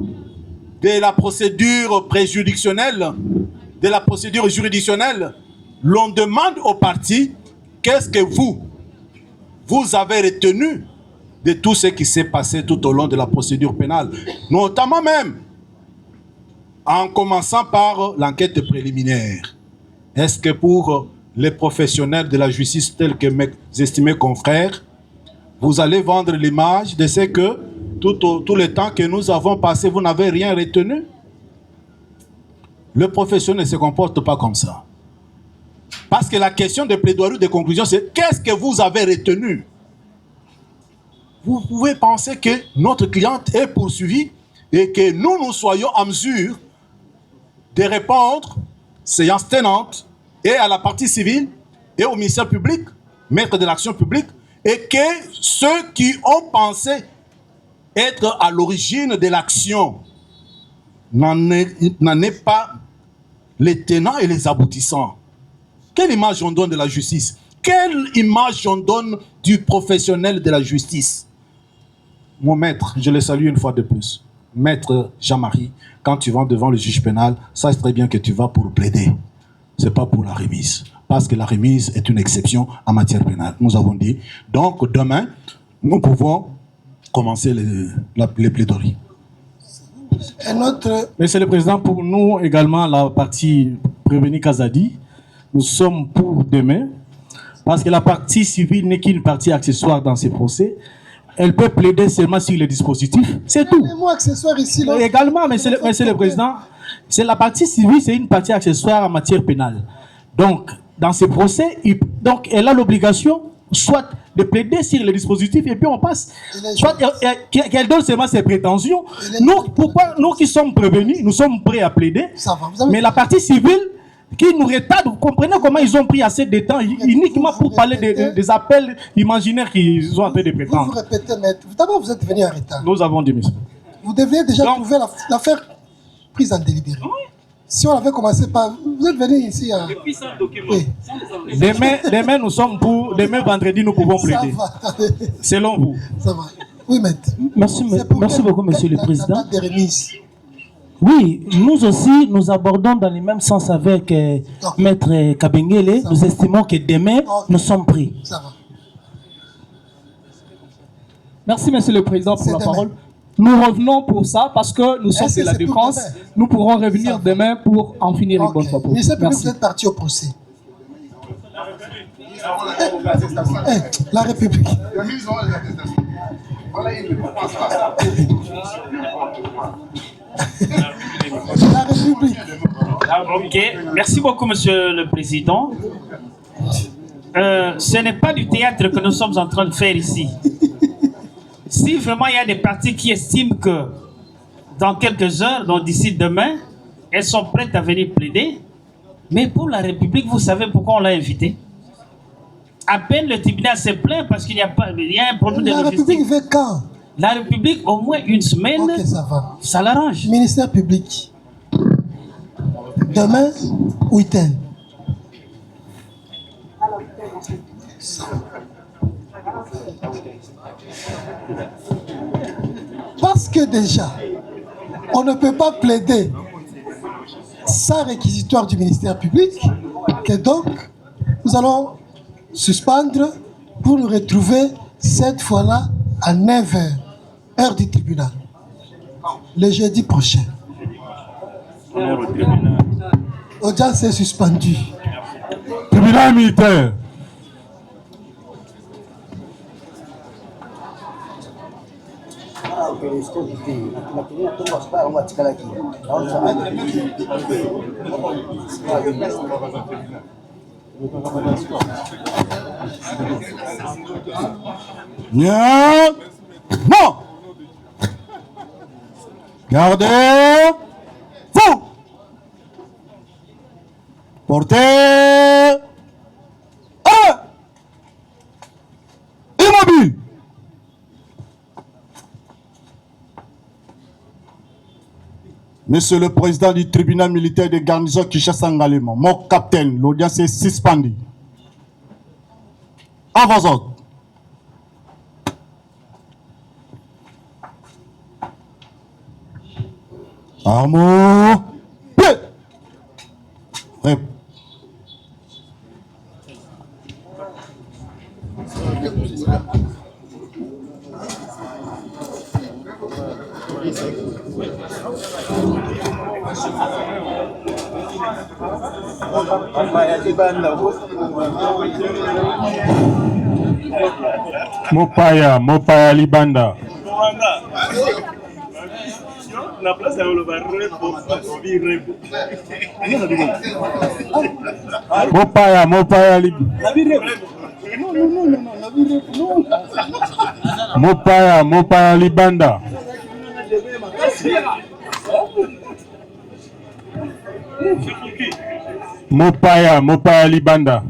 de la procédure préjuridictionnelle, de la procédure juridictionnelle. L'on demande aux parties, qu'est-ce que vous avez retenu de tout ce qui s'est passé tout au long de la procédure pénale, notamment même en commençant par l'enquête préliminaire. Est-ce que pour les professionnels de la justice tels que mes estimés confrères, vous allez vendre l'image de ce que tout le temps que nous avons passé, vous n'avez rien retenu? Le professionnel ne se comporte pas comme ça. Parce que la question de plaidoirie ou de conclusion, c'est qu'est-ce que vous avez retenu? Vous pouvez penser que notre cliente est poursuivie et que nous soyons en mesure de répondre, séance tenante, et à la partie civile, et au ministère public, maître de l'action publique, et que ceux qui ont pensé être à l'origine de l'action n'en est pas les tenants et les aboutissants. Quelle image on donne de la justice? Quelle image on donne du professionnel de la justice? Mon maître, je le salue une fois de plus. Maître Jean-Marie, quand tu vas devant le juge pénal, sache très bien que tu vas pour plaider. Ce n'est pas pour la remise. Parce que la remise est une exception en matière pénale. Nous avons dit. Donc, demain, nous pouvons commencer les plaidoiries. Monsieur le Président, pour nous également, la partie prévenue Kazadi, nous sommes pour demain. Parce que la partie civile n'est qu'une partie accessoire dans ces procès. elle peut plaider seulement sur les dispositifs, c'est tout. Les mots accessoires ici, là. Également, monsieur le Président, c'est la partie civile, c'est une partie accessoire en matière pénale. Donc, dans ce procès, donc, elle a l'obligation soit de plaider sur les dispositifs et puis on passe. Soit qu'elle donne seulement ses prétentions. Nous qui sommes prévenus, nous sommes prêts à plaider. Mais la partie civile qui nous retarde, vous comprenez comment ils ont pris assez de temps uniquement pour parler des appels imaginaires qu'ils ont en train de prétendre. Vous répétez, maître. D'abord, vous êtes venu en retard. Nous avons dit, monsieur. Vous deviez déjà trouver l'affaire prise en délibéré. Si on avait commencé par... Vous êtes venu ici à... Depuis ça, document. Oui. Demain, nous sommes pour... Demain, vendredi, nous pouvons plaider. Selon vous. Ça va. Oui, maître. Merci beaucoup, monsieur le Président. La date de remise. Oui, nous aussi, nous abordons dans le même sens avec maître Kabengele. Nous estimons que demain, nous sommes pris. Ça va. Merci, monsieur le Président, pour la parole. Nous revenons pour ça parce que nous sommes de la défense. Nous pourrons revenir demain pour en finir une bonne fois pour vous. Merci. Vous êtes parti au procès. La République. La République. Ok, merci beaucoup, monsieur le Président. Ce n'est pas du théâtre que nous sommes en train de faire ici. Si vraiment il y a des partis qui estiment que dans quelques heures, donc d'ici demain, elles sont prêtes à venir plaider, mais pour la République, vous savez pourquoi on l'a invité? À peine le tribunal se plaint parce qu'il y a un problème de logistique. La République veut quand? La République, au moins une semaine, okay, ça va. Ça l'arrange. Ministère public. Demain, week-end. Parce que déjà, on ne peut pas plaider sans réquisitoire du ministère public, que donc, nous allons suspendre pour nous retrouver cette fois-là à 9h, heure du tribunal, le jeudi prochain. Audience est suspendue. Tribunal militaire. Bien. Non. Gardez. Vous. Portez. Immobile. Monsieur le Président du tribunal militaire de garnison Kinshasa Ngalema, mon capitaine, l'audience est suspendue. À vos ordres. Amour. Pied. Mopaya Libanda. La place Mopaya Libanda. Mopaya Libanda. Mopaya Libanda.